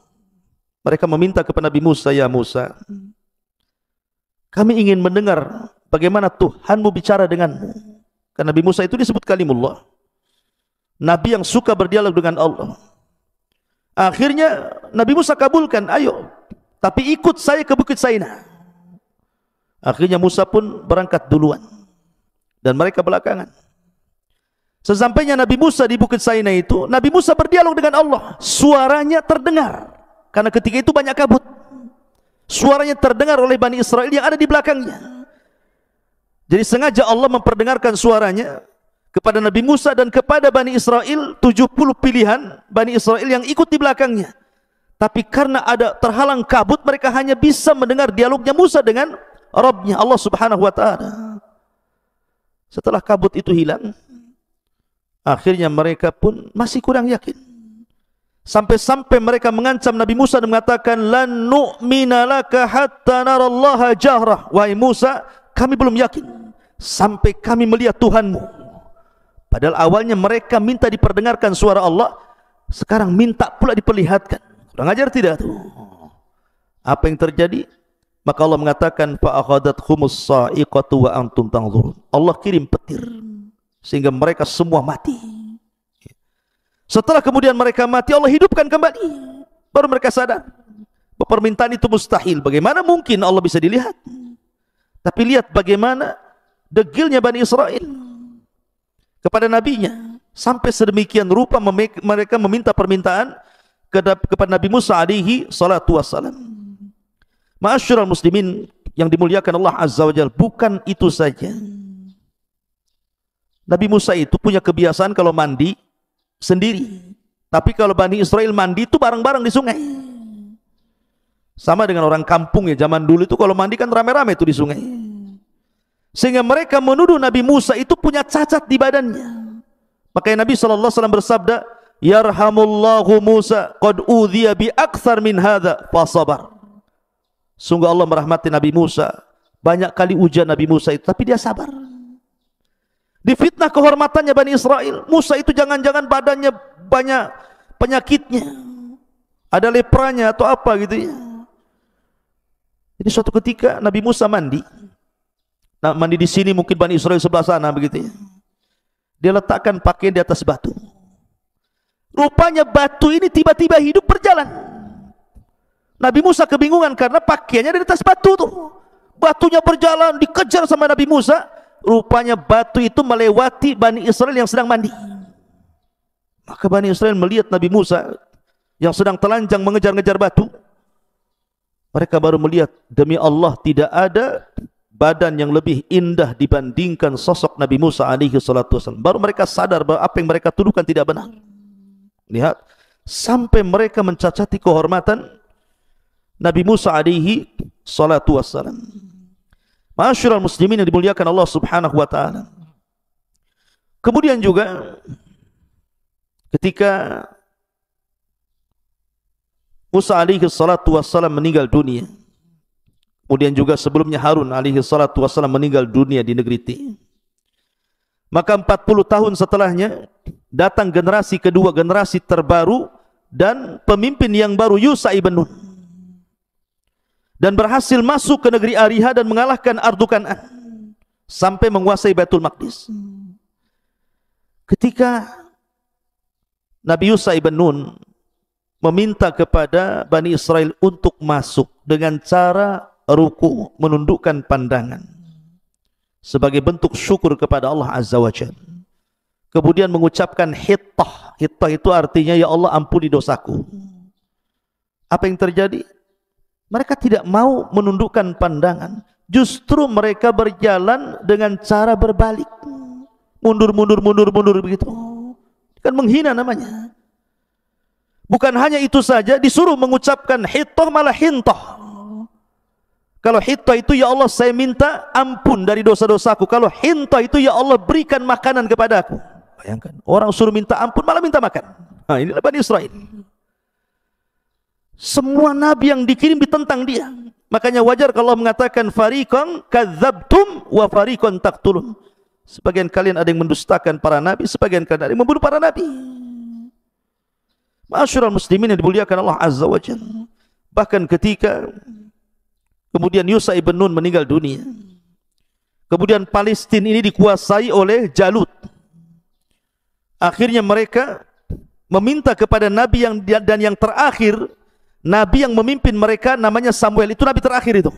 Mereka meminta kepada Nabi Musa, ya Musa, kami ingin mendengar bagaimana Tuhanmu bicara denganmu. Karena Nabi Musa itu disebut kalimullah, Nabi yang suka berdialog dengan Allah. Akhirnya Nabi Musa kabulkan, ayo, tapi ikut saya ke Bukit Saina. Akhirnya Musa pun berangkat duluan, dan mereka belakangan. Sesampainya Nabi Musa di Bukit Saina itu, Nabi Musa berdialog dengan Allah. Suaranya terdengar, karena ketika itu banyak kabut. Suaranya terdengar oleh Bani Israel yang ada di belakangnya. Jadi sengaja Allah memperdengarkan suaranya kepada Nabi Musa dan kepada Bani Israel, 70 pilihan Bani Israel yang ikut di belakangnya. Tapi karena ada terhalang kabut, mereka hanya bisa mendengar dialognya Musa dengan Rabbnya, Allah Subhanahu wa ta'ala. Setelah kabut itu hilang, akhirnya mereka pun masih kurang yakin. Sampai-sampai mereka mengancam Nabi Musa dan mengatakan, lan nu'mina laka hatta narallaha jahrah. Wahai Musa, kami belum yakin sampai kami melihat Tuhanmu. Padahal awalnya mereka minta diperdengarkan suara Allah, sekarang minta pula diperlihatkan. Kurang ajar tidak tuh? Apa yang terjadi? Maka Allah mengatakan, fa akhadathhumus sa'iqatu wa antum tanzurun. Allah kirim petir sehingga mereka semua mati. Setelah kemudian mereka mati, Allah hidupkan kembali. Baru mereka sadar bahwa permintaan itu mustahil. Bagaimana mungkin Allah bisa dilihat? Tapi lihat bagaimana degilnya Bani Israel kepada nabinya. Sampai sedemikian rupa mereka meminta permintaan kepada Nabi Musa alaihi salatu wassalam. Ma'asyiral muslimin yang dimuliakan Allah Azza wa Jalla, bukan itu saja. Nabi Musa itu punya kebiasaan kalau mandi sendiri. Tapi kalau Bani Israel mandi itu bareng-bareng di sungai. Sama dengan orang kampung ya, zaman dulu itu kalau mandi kan rame-rame itu di sungai. Sehingga mereka menuduh Nabi Musa itu punya cacat di badannya. Makanya Nabi SAW bersabda, yarhamullahu Musa qad udhiya bi akthar min hadha fasabar. Sungguh Allah merahmati Nabi Musa, banyak kali ujian Nabi Musa itu, tapi dia sabar. Difitnah kehormatannya Bani Israel, Musa itu jangan-jangan badannya banyak penyakitnya, ada lepranya atau apa gitu ya. Jadi suatu ketika Nabi Musa mandi, mandi di sini, mungkin Bani Israel sebelah sana begitu ya. Dia letakkan pakaian di atas batu. Rupanya batu ini tiba-tiba hidup berjalan. Nabi Musa kebingungan karena pakaiannya ada di atas batu tuh. Batunya berjalan, dikejar sama Nabi Musa. Rupanya batu itu melewati Bani Israel yang sedang mandi. Maka Bani Israel melihat Nabi Musa yang sedang telanjang mengejar-ngejar batu. Mereka baru melihat, demi Allah tidak ada badan yang lebih indah dibandingkan sosok Nabi Musa alaihi salatu wasallam. Baru mereka sadar bahwa apa yang mereka tuduhkan tidak benar. Lihat, sampai mereka mencacati kehormatan Nabi Musa alaihi salatu wassalam. Ma'asyiral muslimin yang dimuliakan Allah Subhanahu wa taala. Kemudian juga ketika Musa alaihi salatu wassalam meninggal dunia, kemudian juga sebelumnya Harun alaihi salatu wassalam meninggal dunia di negeri Ti, maka 40 tahun setelahnya datang generasi kedua, generasi terbaru dan pemimpin yang baru, Yusha ibn Nun, dan berhasil masuk ke negeri Ariha dan mengalahkan Ardu Kan'an sampai menguasai Baitul Maqdis. Ketika Nabi Yusha ibn Nun meminta kepada Bani Israel untuk masuk dengan cara ruku, menundukkan pandangan sebagai bentuk syukur kepada Allah Azza wa Jalla. Kemudian mengucapkan hittah. Hittah itu artinya, ya Allah ampuni dosaku. Apa yang terjadi? Mereka tidak mau menundukkan pandangan. Justru mereka berjalan dengan cara berbalik. Mundur begitu. Kan menghina namanya. Bukan hanya itu saja, disuruh mengucapkan hittah malah hintah. Kalau hittah itu, ya Allah saya minta ampun dari dosa-dosaku. Kalau hintah itu, ya Allah berikan makanan kepadaku. Bayangkan, orang suruh minta ampun malah minta makan. Nah, inilah Bani Israel. Semua nabi yang dikirim ditentang dia. Makanya wajar kalau Allah mengatakan fariqan kadzabtum wa fariqan taqtulun. Sebagian kalian ada yang mendustakan para nabi, sebagian kalian ada yang membunuh para nabi. Ma'asyiral muslimin yang dimuliakan Allah Azza wa Jalla. Bahkan ketika kemudian Yusha ibn Nun meninggal dunia, kemudian Palestina ini dikuasai oleh Jalut. Akhirnya mereka meminta kepada nabi yang terakhir, nabi yang memimpin mereka namanya Samuel. Itu nabi terakhir itu,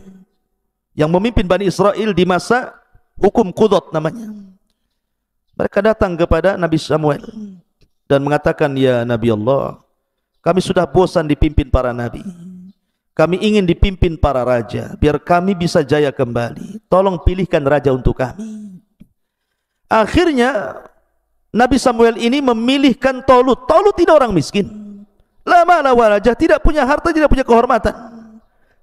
yang memimpin Bani Israel di masa hukum Qudot namanya. Mereka datang kepada Nabi Samuel dan mengatakan, ya Nabi Allah, kami sudah bosan dipimpin para nabi. Kami ingin dipimpin para raja, biar kami bisa jaya kembali. Tolong pilihkan raja untuk kami. Akhirnya Nabi Samuel ini memilihkan Tolut. Tolut tidak orang miskin, la mala wa raja, tidak punya harta, tidak punya kehormatan.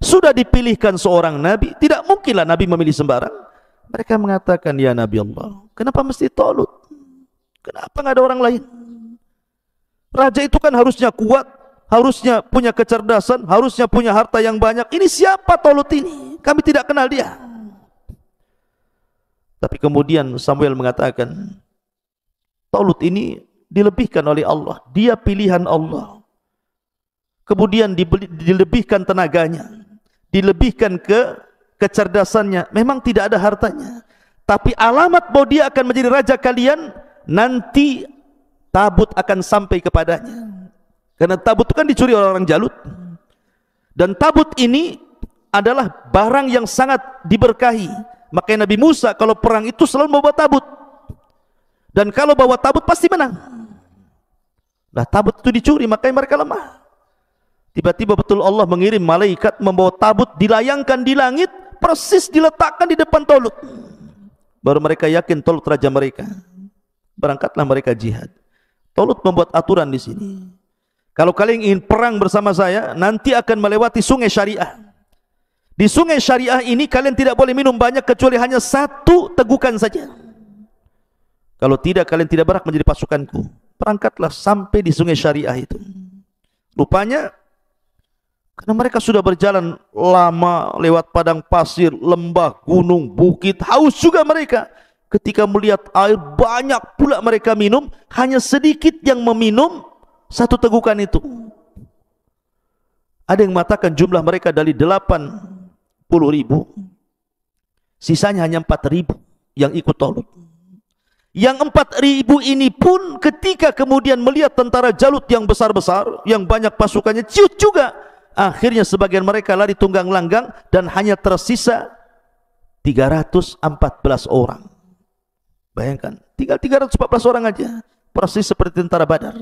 Sudah dipilihkan seorang nabi, tidak mungkinlah nabi memilih sembarang. Mereka mengatakan, ya Nabi Allah, kenapa mesti Tolut? Kenapa nggak ada orang lain? Raja itu kan harusnya kuat, harusnya punya kecerdasan, harusnya punya harta yang banyak. Ini siapa Tolut ini? Kami tidak kenal dia. Tapi kemudian Samuel mengatakan, Tolut ini dilebihkan oleh Allah. Dia pilihan Allah. Kemudian dilebihkan tenaganya, dilebihkan kecerdasannya. Memang tidak ada hartanya, tapi alamat bahwa dia akan menjadi raja kalian, nanti tabut akan sampai kepadanya. Karena tabut itu kan dicuri oleh orang Jalut. Dan tabut ini adalah barang yang sangat diberkahi. Makanya Nabi Musa kalau perang itu selalu membawa tabut. Dan kalau bawa tabut pasti menang. Nah, tabut itu dicuri, makanya mereka lemah. Tiba-tiba betul Allah mengirim malaikat membawa tabut, dilayangkan di langit, persis diletakkan di depan Tolut. Baru mereka yakin Tolut raja mereka. Berangkatlah mereka jihad. Tolut membuat aturan di sini. Kalau kalian ingin perang bersama saya, nanti akan melewati sungai syariah. Di sungai syariah ini kalian tidak boleh minum banyak kecuali hanya satu tegukan saja. Kalau tidak, kalian tidak berhak menjadi pasukanku. Berangkatlah sampai di sungai syariah itu. Rupanya karena mereka sudah berjalan lama lewat padang pasir, lembah, gunung, bukit, haus juga mereka. Ketika melihat air banyak pula mereka minum, hanya sedikit yang meminum satu tegukan itu. Ada yang mengatakan jumlah mereka dari 80.000, sisanya hanya 4.000 yang ikut Tolut. Yang 4.000 ini pun ketika kemudian melihat tentara Jalut yang besar-besar, yang banyak pasukannya, ciut juga. Akhirnya sebagian mereka lari tunggang langgang dan hanya tersisa 314 orang. Bayangkan, tinggal 314 orang aja, persis seperti tentara Badar.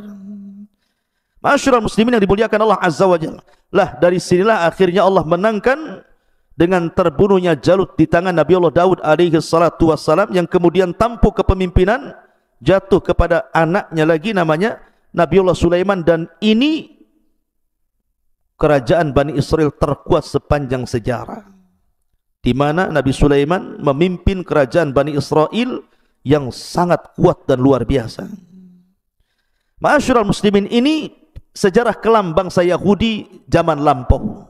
Masyarul muslimin yang dimuliakan Allah Azza wa Jalla. Lah dari sinilah akhirnya Allah menangkan dengan terbunuhnya Jalut di tangan Nabi Allah Daud alaihi salatu wassalam, yang kemudian tampuk kepemimpinan jatuh kepada anaknya lagi namanya Nabi Allah Sulaiman. Dan ini kerajaan Bani Israel terkuat sepanjang sejarah, di mana Nabi Sulaiman memimpin kerajaan Bani Israel yang sangat kuat dan luar biasa. Masyarul muslimin, ini sejarah kelam bangsa Yahudi zaman lampau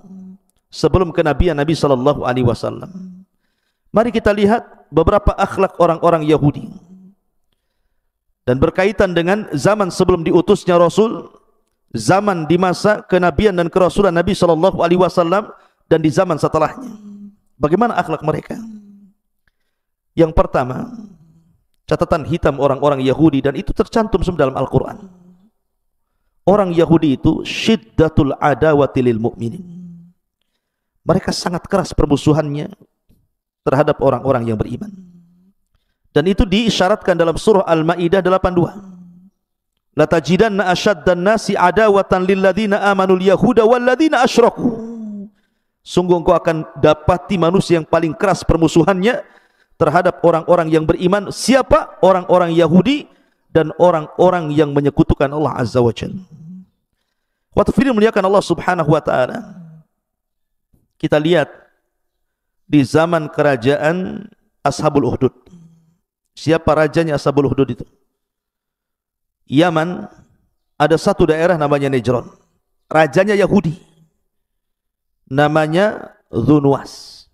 sebelum kenabian Nabi sallallahu alaihi wasallam. Mari kita lihat beberapa akhlak orang-orang Yahudi dan berkaitan dengan zaman sebelum diutusnya Rasul, zaman di masa kenabian dan kerasulan Nabi sallallahu alaihi wasallam, dan di zaman setelahnya. Bagaimana akhlak mereka? Yang pertama, catatan hitam orang-orang Yahudi, dan itu tercantum semua dalam Al-Quran. Orang Yahudi itu syiddatul adawati lil mu'minin. Mereka sangat keras permusuhannya terhadap orang-orang yang beriman. Dan itu diisyaratkan dalam surah Al-Maidah 82. La tajidanna asyaddan nasi adawatan lil ladzina amanul yahuda wal ladzina asyraku. Sungguh engkau akan dapati manusia yang paling keras permusuhannya terhadap orang-orang yang beriman. Siapa? Orang-orang Yahudi dan orang-orang yang menyekutukan Allah Azza wa Jalla. Waktu firman muliakan Allah Subhanahu wa taala, kita lihat di zaman kerajaan Ashabul Ukhdud. Siapa rajanya Ashabul Ukhdud itu? Yaman, ada satu daerah namanya Najran. Rajanya Yahudi, namanya Dzunwas.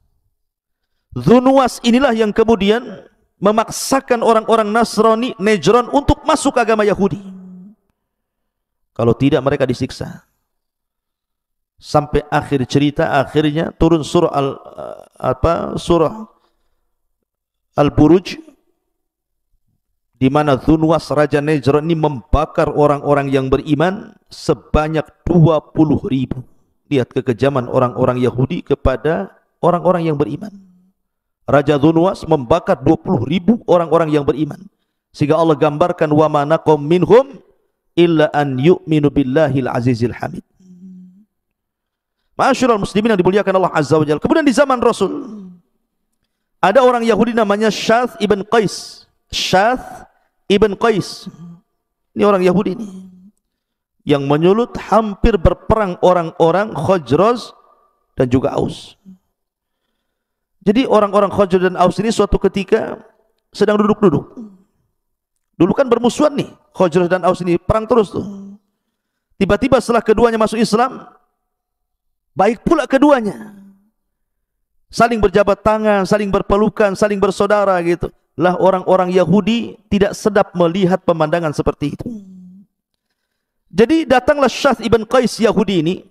Dzunwas inilah yang kemudian memaksakan orang-orang Nasrani Najran untuk masuk agama Yahudi. Kalau tidak mereka disiksa. Sampai akhir cerita, akhirnya turun surah Al-Buruj, di mana Dzunwas raja Najran ini membakar orang-orang yang beriman sebanyak 20.000. Lihat kekejaman orang-orang Yahudi kepada orang-orang yang beriman. Raja Dzunwas membakar 20.000 orang-orang yang beriman, sehingga Allah gambarkan wa ma naqam minhum illa an yu'minu billahil azizil hamid. Masyarul muslimin yang dimuliakan Allah Azza wa Jalla. Kemudian di zaman Rasul ada orang Yahudi namanya Syath ibn Qais. Syath ibn Qais ini orang Yahudi ini yang menyulut hampir berperang orang-orang Khazraj dan juga Aus. Jadi orang-orang Khazraj dan Aus ini suatu ketika sedang duduk-duduk. Dulu kan bermusuhan nih, Khazraj dan Aus ini perang terus tuh. Tiba-tiba setelah keduanya masuk Islam, baik pula keduanya. Saling berjabat tangan, saling berpelukan, saling bersaudara gitu. Lah orang-orang Yahudi tidak sedap melihat pemandangan seperti itu. Jadi datanglah Syath ibn Qais Yahudi ini,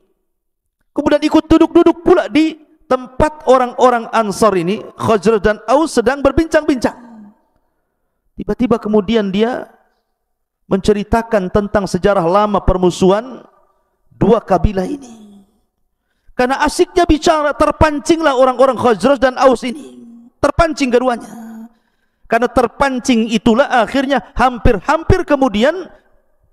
kemudian ikut duduk-duduk pula di tempat orang-orang Ansar ini, Khazraj dan Aus sedang berbincang-bincang. Tiba-tiba kemudian dia menceritakan tentang sejarah lama permusuhan dua kabilah ini. Karena asiknya bicara, terpancinglah orang-orang Khazraj dan Aus ini. Terpancing keduanya. Karena terpancing itulah akhirnya hampir-hampir kemudian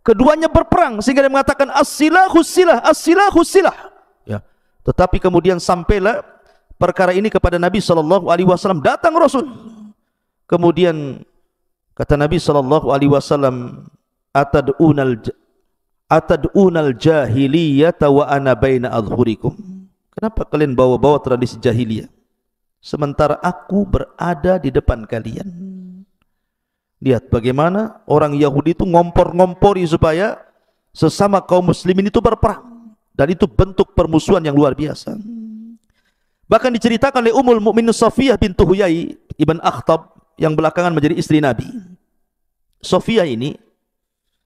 keduanya berperang, sehingga dia mengatakan as-silahus silah, as-silahus silah. Ya. Tetapi kemudian sampailah perkara ini kepada Nabi sallallahu alaihi wasallam. Datang Rasul. Kemudian kata Nabi sallallahu alaihi wasallam, atad'unal jahiliyata wa ana baina adhhurikum. Kenapa kalian bawa-bawa tradisi jahiliyah sementara aku berada di depan kalian? Lihat bagaimana orang Yahudi itu ngompor-ngompori supaya sesama kaum muslimin itu berperang, dan itu bentuk permusuhan yang luar biasa. Bahkan diceritakan oleh Ummul Mukminin Safiyah bintu Huyai ibn Akhtab yang belakangan menjadi istri Nabi. Sofia ini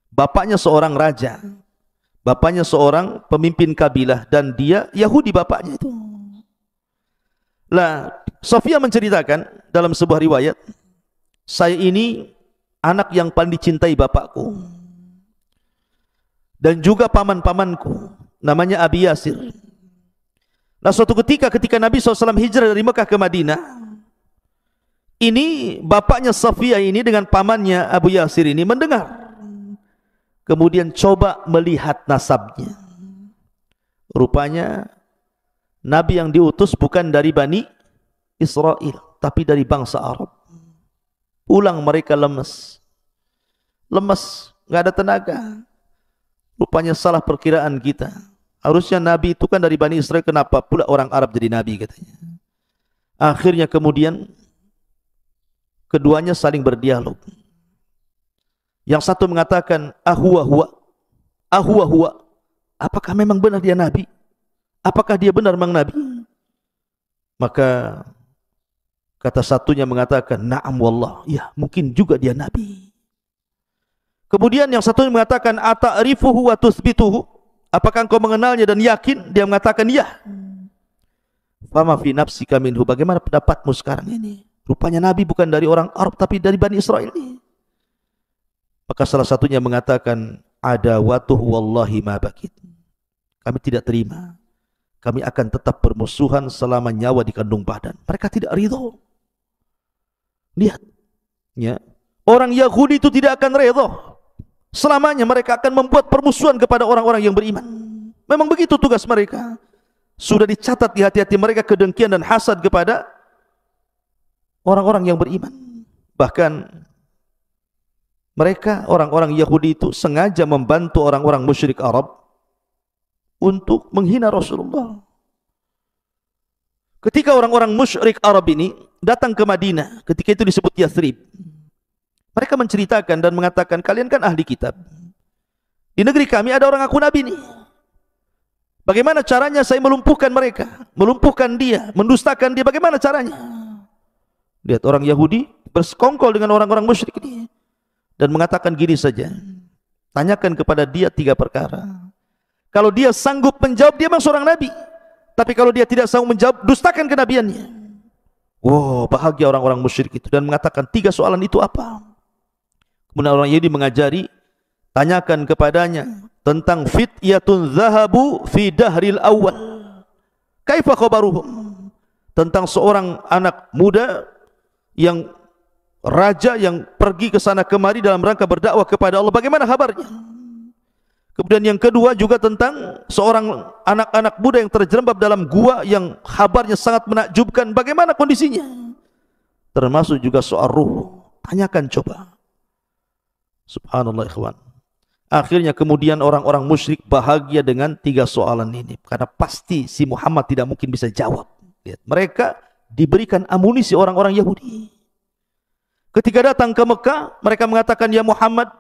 bapaknya seorang raja, bapaknya seorang pemimpin kabilah, dan dia Yahudi bapaknya itu. Lah Sofia menceritakan dalam sebuah riwayat, saya ini anak yang paling dicintai bapakku, dan juga paman-pamanku, namanya Abi Yasir. Nah, suatu ketika Nabi SAW hijrah dari Mekah ke Madinah, ini bapaknya Safiyah ini dengan pamannya Abu Yasir ini mendengar, kemudian coba melihat nasabnya. Rupanya Nabi yang diutus bukan dari Bani Israel, tapi dari bangsa Arab. Pulang mereka lemes, nggak ada tenaga. Rupanya salah perkiraan kita. Harusnya Nabi itu kan dari Bani Israel, kenapa pula orang Arab jadi Nabi katanya. Akhirnya kemudian keduanya saling berdialog. Yang satu mengatakan, ahuwa huwa. Apakah memang benar dia Nabi? Apakah dia benar memang Nabi? Maka kata satunya mengatakan, na'am wallah, ya mungkin juga dia Nabi. Kemudian yang satunya mengatakan, ata'rifuhu wa tuthbituhu, apakah engkau mengenalnya dan yakin? Dia mengatakan, ya. Fama fi nafsika minhu, bagaimana pendapatmu sekarang ini? Rupanya Nabi bukan dari orang Arab, tapi dari Bani Israel ini. Maka salah satunya mengatakan, adawatuh wallahi ma bakit. Kami tidak terima. Kami akan tetap bermusuhan selama nyawa di kandung badan. Mereka tidak ridho. Lihat, ya, orang Yahudi itu tidak akan ridho. Selamanya mereka akan membuat permusuhan kepada orang-orang yang beriman. Memang begitu tugas mereka. Sudah dicatat di hati-hati mereka kedengkian dan hasad kepada orang-orang yang beriman. Bahkan mereka, orang-orang Yahudi itu sengaja membantu orang-orang musyrik Arab untuk menghina Rasulullah. Ketika orang-orang musyrik Arab ini datang ke Madinah, ketika itu disebut Yathrib, mereka menceritakan dan mengatakan, kalian kan ahli kitab, di negeri kami ada orang ngaku Nabi nih. Bagaimana caranya saya melumpuhkan mereka, melumpuhkan dia, mendustakan dia, bagaimana caranya? Lihat, orang Yahudi bersekongkol dengan orang-orang musyrik ini dan mengatakan gini saja, tanyakan kepada dia 3 perkara. Kalau dia sanggup menjawab, dia memang seorang Nabi. Tapi kalau dia tidak sanggup menjawab, dustakan kenabiannya. Wow, bahagia orang-orang musyrik itu dan mengatakan 3 soalan itu apa? Kemudian orang Yahudi mengajari, tanyakan kepadanya tentang fityatun zahabu fi dahril awal. Kaifa khabaruhum? Tentang seorang anak muda yang raja yang pergi ke sana kemari dalam rangka berdakwah kepada Allah. Bagaimana kabarnya? Kemudian yang kedua juga tentang seorang anak-anak muda yang terjerembab dalam gua yang kabarnya sangat menakjubkan. Bagaimana kondisinya? Termasuk juga soal ruh. Tanyakan coba. Subhanallah ikhwan. Akhirnya kemudian orang-orang musyrik bahagia dengan 3 soalan ini. Karena pasti si Muhammad tidak mungkin bisa jawab. Lihat, mereka diberikan amunisi orang-orang Yahudi. Ketika datang ke Mekah, mereka mengatakan, ya Muhammad,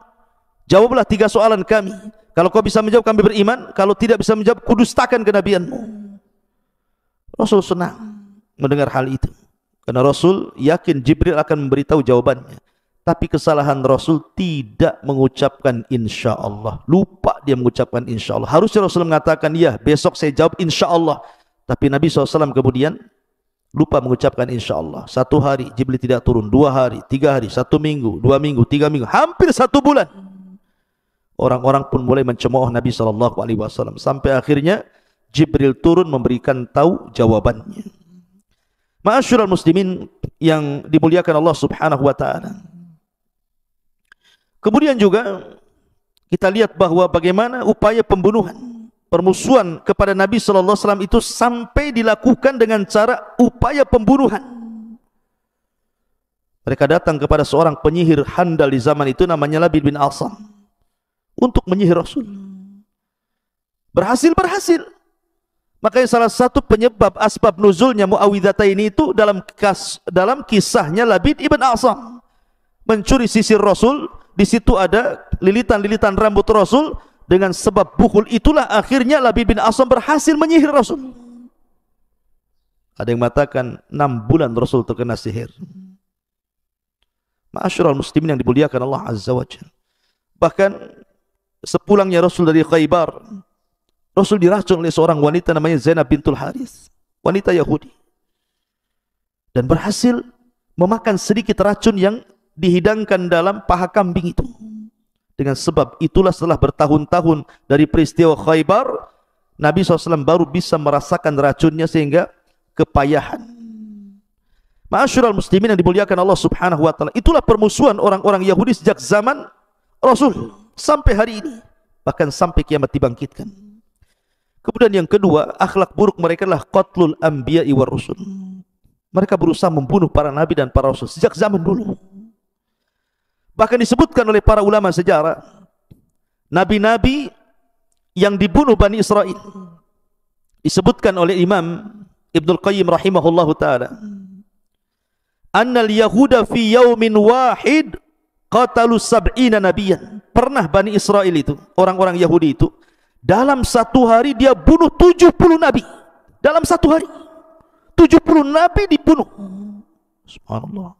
jawablah 3 soalan kami. Kalau kau bisa menjawab, kami beriman. Kalau tidak bisa menjawab, kudustakan kenabianmu. Rasul senang mendengar hal itu, karena Rasul yakin Jibril akan memberitahu jawabannya. Tapi kesalahan Rasul tidak mengucapkan insya Allah. Lupa dia mengucapkan insya Allah. Harusnya Rasul mengatakan, ya besok saya jawab insya Allah. Tapi Nabi SAW kemudian lupa mengucapkan insya Allah. 1 hari Jibril tidak turun, 2 hari, 3 hari, 1 minggu, 2 minggu, 3 minggu, hampir 1 bulan. Orang-orang pun mulai mencemooh Nabi SAW. Sampai akhirnya Jibril turun memberikan tahu jawabannya. Ma'asyiral muslimin yang dimuliakan Allah Subhanahu wa taala. Kemudian juga kita lihat bahwa bagaimana upaya pembunuhan, permusuhan kepada Nabi SAW itu sampai dilakukan dengan cara upaya pembunuhan. Mereka datang kepada seorang penyihir handal di zaman itu, namanya Labid bin Asam, untuk menyihir Rasul. Berhasil. Makanya salah satu penyebab asbab nuzulnya Muawwidhataini itu dalam kisahnya Labid ibn Asam mencuri sisir Rasul. Di situ ada lilitan-lilitan rambut Rasul. Dengan sebab bukhul itulah akhirnya Labid bin Asam berhasil menyihir Rasul. Ada yang mengatakan 6 bulan Rasul terkena sihir. Ma'asyiral muslimin yang dimuliakan Allah Azza wa Jalla. Bahkan sepulangnya Rasul dari Khaybar, Rasul diracun oleh seorang wanita namanya Zainab bintul Harith, wanita Yahudi, dan berhasil memakan sedikit racun yang dihidangkan dalam paha kambing itu. Dengan sebab itulah setelah bertahun-tahun dari peristiwa Khaybar, Nabi SAW baru bisa merasakan racunnya sehingga kepayahan. Ma'asyiral muslimin yang dimuliakan Allah Subhanahu wa taala, itulah permusuhan orang-orang Yahudi sejak zaman Rasul sampai hari ini, bahkan sampai kiamat dibangkitkan. Kemudian yang kedua, akhlak buruk mereka adalah qatlul anbiya'i war rusul. Mereka berusaha membunuh para nabi dan para rasul sejak zaman dulu. Bahkan disebutkan oleh para ulama sejarah, nabi-nabi yang dibunuh Bani Israel, disebutkan oleh Imam Ibnul Qayyim rahimahullahu ta'ala, annal yahuda fi yaumin wahid qatalu sab'ina nabiyan. Pernah Bani Israel itu, orang-orang Yahudi itu, dalam satu hari dia bunuh 70 nabi. Dalam satu hari 70 nabi dibunuh. Subhanallah,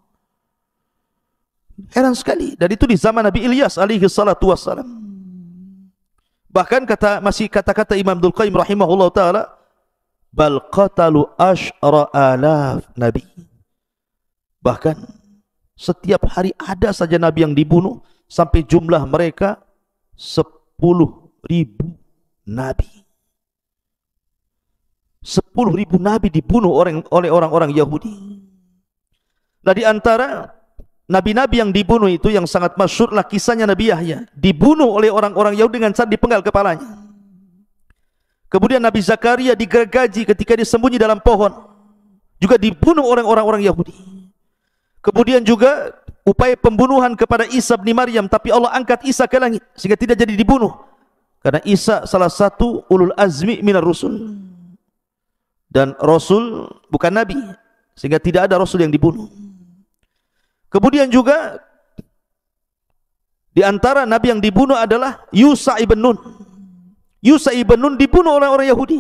heran sekali. Dan itu di zaman Nabi Ilyas alaihi salatu wassalam. Bahkan masih kata-kata Imam Abdul Qayyim rahimahullah ta'ala, bal qatalu asyara alaf nabi. Bahkan setiap hari ada saja nabi yang dibunuh, sampai jumlah mereka 10.000 nabi. 10.000 nabi dibunuh oleh orang-orang Yahudi. Nah, di antara nabi-nabi yang dibunuh itu yang sangat masyhurlah kisahnya Nabi Yahya, dibunuh oleh orang-orang Yahudi dengan cara dipenggal kepalanya. Kemudian Nabi Zakaria digergaji ketika disembunyi dalam pohon, juga dibunuh oleh orang-orang Yahudi. Kemudian juga upaya pembunuhan kepada Isa bin Maryam, tapi Allah angkat Isa ke langit sehingga tidak jadi dibunuh, karena Isa salah satu ulul azmi minar rusul, dan rasul bukan nabi, sehingga tidak ada rasul yang dibunuh. Kemudian juga di antara nabi yang dibunuh adalah Yusa ibn Nun. Yusa ibn Nun dibunuh oleh orang Yahudi.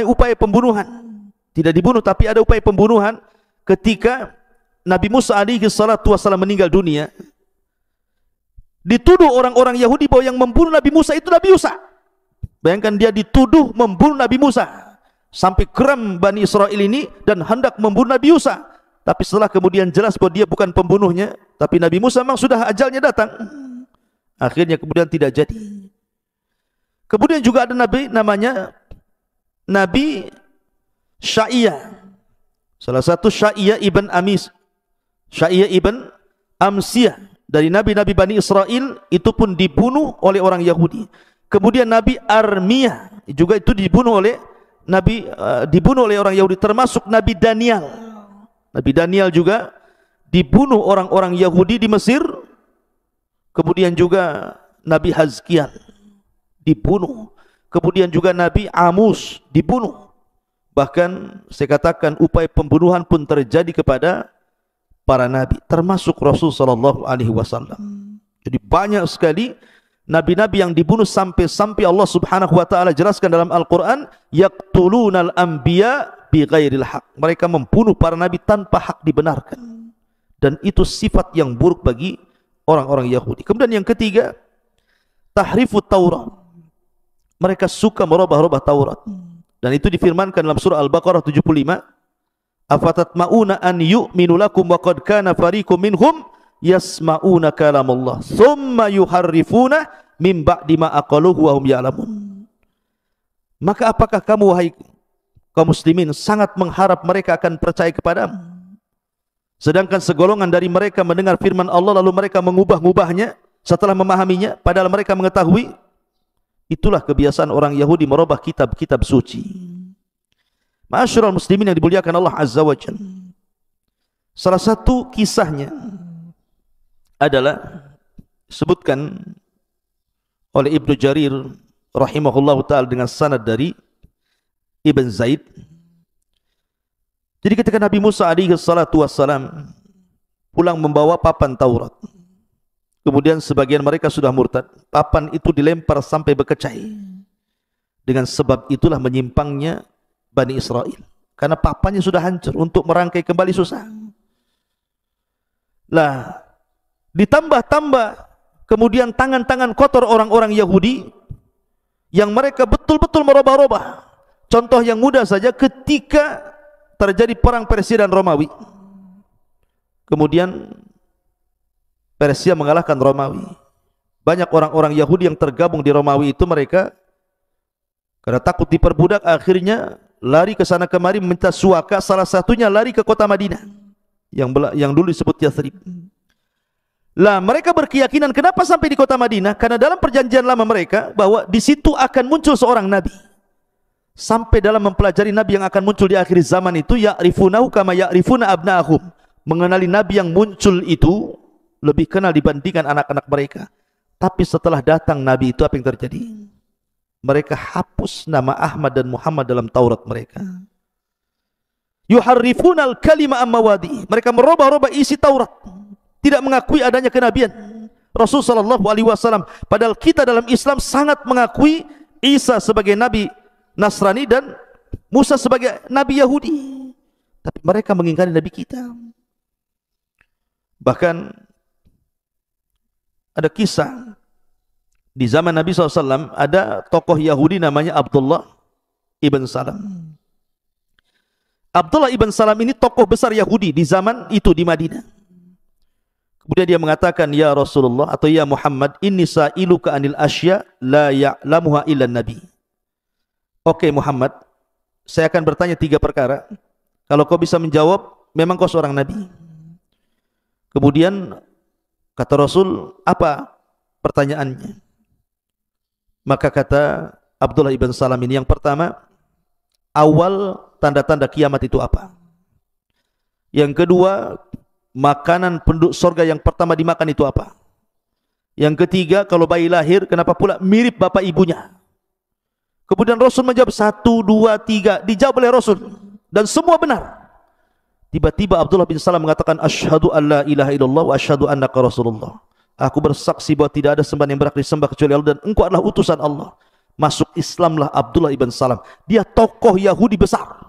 Upaya pembunuhan. Tidak dibunuh, tapi ada upaya pembunuhan ketika Nabi Musa alaihi salatu wasallam meninggal dunia. Dituduh orang-orang Yahudi bahwa yang membunuh Nabi Musa itu Nabi Yusa. Bayangkan, dia dituduh membunuh Nabi Musa. Sampai geram Bani Israel ini dan hendak membunuh Nabi Yusa. Tapi setelah kemudian jelas bahwa dia bukan pembunuhnya, tapi Nabi Musa memang sudah ajalnya datang, akhirnya kemudian tidak jadi. Kemudian juga ada nabi namanya Nabi Sya'iyah. Salah satu Sya'iyah ibn Amis, Sya'iyah ibn Amsiyah, dari nabi-nabi Bani Israel, itu pun dibunuh oleh orang Yahudi. Kemudian Nabi Armiyah juga itu dibunuh oleh orang Yahudi, termasuk Nabi Daniel. Nabi Daniel juga dibunuh orang-orang Yahudi di Mesir. Kemudian juga Nabi Hazkiel dibunuh. Kemudian juga Nabi Amus dibunuh. Bahkan saya katakan upaya pembunuhan pun terjadi kepada para nabi, termasuk Rasul sallallahu alaihi wasallam. Jadi banyak sekali nabi-nabi yang dibunuh, sampai Allah Subhanahu wa taala jelaskan dalam Al-Qur'an, yaqtulunal anbiya bighairil haq. Mereka membunuh para nabi tanpa hak dibenarkan. Dan itu sifat yang buruk bagi orang-orang Yahudi. Kemudian yang ketiga, tahrifut Taurat. Mereka suka merubah-rubah Taurat. Dan itu difirmankan dalam surah Al-Baqarah 75, afatatma'una an yu'minu lakum wa qad kana fariqum minhum yasma'una kalamullah thumma yuharrifuna min ba'di ma aqaluhu wa hum ya'lamun. Maka apakah kamu, wahai kaum muslimin, sangat mengharap mereka akan percaya kepadamu, sedangkan segolongan dari mereka mendengar firman Allah lalu mereka mengubah-ubahnya setelah memahaminya, padahal mereka mengetahui? Itulah kebiasaan orang Yahudi merubah kitab-kitab suci. Ma'asyiral muslimin yang dimuliakan Allah Azza wa Jalla, salah satu kisahnya adalah disebutkan oleh Ibnu Jarir rahimahullahu ta'ala dengan sanad dari Ibn Zaid. Jadi ketika Nabi Musa alaihi salatu wassalam pulang membawa papan Taurat, kemudian sebagian mereka sudah murtad, papan itu dilempar sampai berkecai. Dengan sebab itulah menyimpangnya Bani Israel, karena papannya sudah hancur, untuk merangkai kembali susah. Lah, ditambah-tambah kemudian tangan-tangan kotor orang-orang Yahudi yang mereka betul-betul merubah-rubah. Contoh yang mudah saja, ketika terjadi perang Persia dan Romawi, Kemudian Persia mengalahkan Romawi. Banyak orang-orang Yahudi yang tergabung di Romawi itu, mereka karena takut diperbudak akhirnya lari ke sana kemari minta suaka. Salah satunya lari ke kota Madinah yang dulu disebut Yathrib. Lah mereka berkeyakinan kenapa sampai di kota Madinah? Karena dalam perjanjian lama mereka bahwa di situ akan muncul seorang nabi. Sampai dalam mempelajari nabi yang akan muncul di akhir zaman itu, ya'rifunahu kama ya'rifuna abna'ahum. Mengenali nabi yang muncul itu lebih kenal dibandingkan anak-anak mereka. Tapi setelah datang nabi itu, apa yang terjadi? Mereka hapus nama Ahmad dan Muhammad dalam Taurat mereka. Yuharrifunal kalima ammawadi. Mereka merubah-rubah isi Taurat. Tidak mengakui adanya kenabian Rasul sallallahu alaihi wasallam. Padahal kita dalam Islam sangat mengakui Isa sebagai nabi Nasrani dan Musa sebagai nabi Yahudi. Tapi mereka mengingkari nabi kita. Bahkan ada kisah di zaman Nabi SAW, ada tokoh Yahudi namanya Abdullah ibn Salam. Abdullah ibn Salam ini tokoh besar Yahudi di zaman itu di Madinah. Kemudian dia mengatakan, ya Rasulullah atau ya Muhammad, inni sa'iluka anil asya la ya'lamuha illa nabi. Oke Muhammad, saya akan bertanya 3 perkara. Kalau kau bisa menjawab, memang kau seorang nabi. Kemudian kata Rasul, apa pertanyaannya? Maka kata Abdullah ibn Salam ini, yang pertama, awal tanda-tanda kiamat itu apa? Yang kedua, makanan penduduk surga yang pertama dimakan itu apa? Yang ketiga, kalau bayi lahir, kenapa pula mirip bapak ibunya? Kemudian Rasul menjawab 1, 2, 3, dijawab oleh Rasul dan semua benar. Tiba-tiba Abdullah bin Salam mengatakan, asyhadu an la ilaha illallah wa asyhadu annaka rasulullah. Aku bersaksi bahwa tidak ada sembahan yang berhak disembah kecuali Allah dan engkau adalah utusan Allah. Masuk Islamlah Abdullah ibn Salam. Dia tokoh Yahudi besar.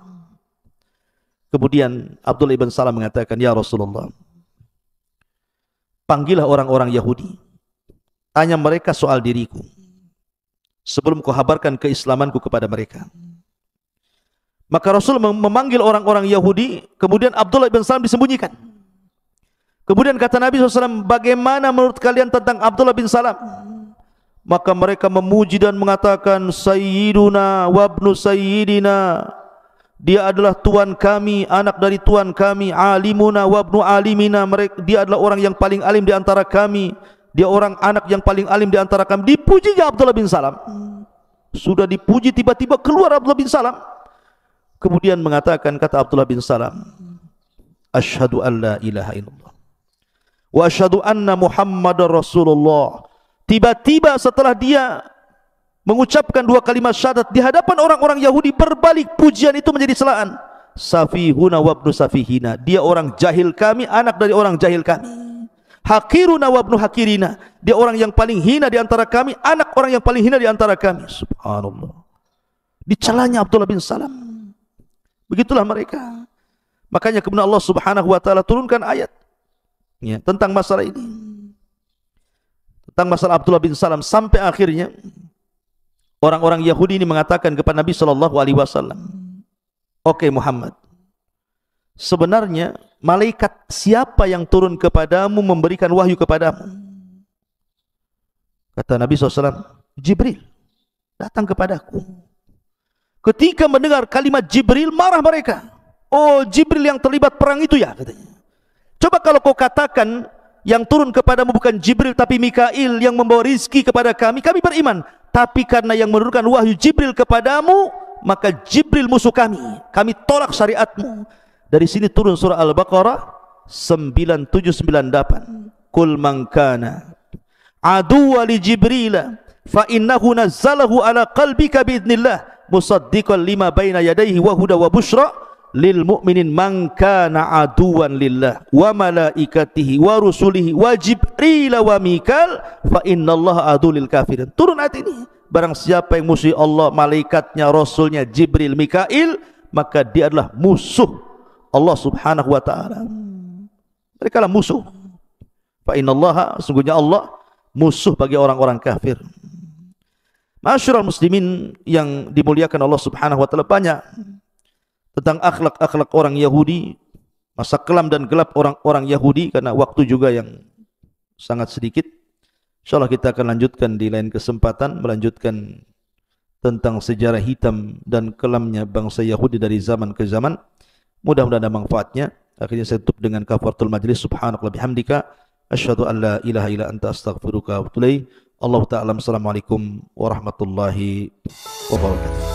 Kemudian Abdullah ibn Salam mengatakan, ya Rasulullah, panggillah orang-orang Yahudi, tanya mereka soal diriku sebelum kau habarkan keislamanku kepada mereka. Maka Rasul memanggil orang-orang Yahudi. Kemudian Abdullah bin Salam disembunyikan. Kemudian kata Nabi SAW, bagaimana menurut kalian tentang Abdullah bin Salam? Maka mereka memuji dan mengatakan, Sayyiduna wabnu Sayyidina, dia adalah tuan kami, anak dari tuan kami. Alimuna wabnu alimina, dia adalah orang yang paling alim di antara kami. Dia orang anak yang paling alim di antara kami. Dipujinya Abdullah bin Salam. Sudah dipuji, tiba-tiba keluar Abdullah bin Salam. Kemudian mengatakan, kata Abdullah bin Salam, asyhadu an la ilaha illallah wa asyhadu anna Muhammadar Rasulullah. Tiba-tiba setelah dia mengucapkan 2 kalimat syahadat di hadapan orang-orang Yahudi, berbalik pujian itu menjadi celaan. Safihuna wabnu safihina, dia orang jahil kami, anak dari orang jahil kami. Hakiruna wabnu hakirina, dia orang yang paling hina di antara kami, anak orang yang paling hina di antara kami. Subhanallah. Dicelanya Abdullah bin Salam. Begitulah mereka. Makanya kemudian Allah Subhanahu wa taala turunkan ayat ya, tentang masalah ini. Tentang masalah Abdullah bin Salam, sampai akhirnya orang-orang Yahudi ini mengatakan kepada Nabi sallallahu alaihi wasallam, "Oke Muhammad, sebenarnya malaikat siapa yang turun kepadamu memberikan wahyu kepadamu?" Kata Nabi SAW, "Jibril datang kepadaku." Ketika mendengar kalimat Jibril, marah mereka. "Oh, Jibril yang terlibat perang itu ya?" katanya. "Coba kalau kau katakan yang turun kepadamu bukan Jibril tapi Mikail yang membawa rizki kepada kami, kami beriman. Tapi karena yang menurunkan wahyu Jibril kepadamu, maka Jibril musuh kami. Kami tolak syariatmu." Dari sini turun surah Al-Baqarah 9798. "Qul man kana aduwwa li Jibril fa innahu nazzalahu ala qalbika biidznillah musaddiqan lima baina yadayhi wa huda wa busyra lil mu'minin man kana aduwan lillah wa malaikatihi wa rusulihi wa Jibril wa Mikal fa innallaha adu lil kafirin." Turun ayat ini. Barang siapa yang musuhi Allah, malaikatnya, rasulnya, Jibril, Mikail, maka dia adalah musuh Allah Subhanahu wa taala. Mereka lah musuh. Fa innallaha, sungguhnya Allah musuh bagi orang-orang kafir. Ma'asyiral muslimin yang dimuliakan Allah Subhanahu wa taala, banyak tentang akhlak-akhlak orang Yahudi masa kelam dan gelap orang-orang Yahudi, karena waktu juga yang sangat sedikit. InsyaAllah kita akan lanjutkan di lain kesempatan, melanjutkan tentang sejarah hitam dan kelamnya bangsa Yahudi dari zaman ke zaman. Mudah-mudahan ada manfaatnya. Akhirnya saya tutup dengan kafaratul majlis. Subhanakallah bihamdika, asyhadu an la ilaha illa anta astaghfiruka wa atubu ilaik. Allah Ta'ala. Assalamualaikum warahmatullahi wabarakatuh.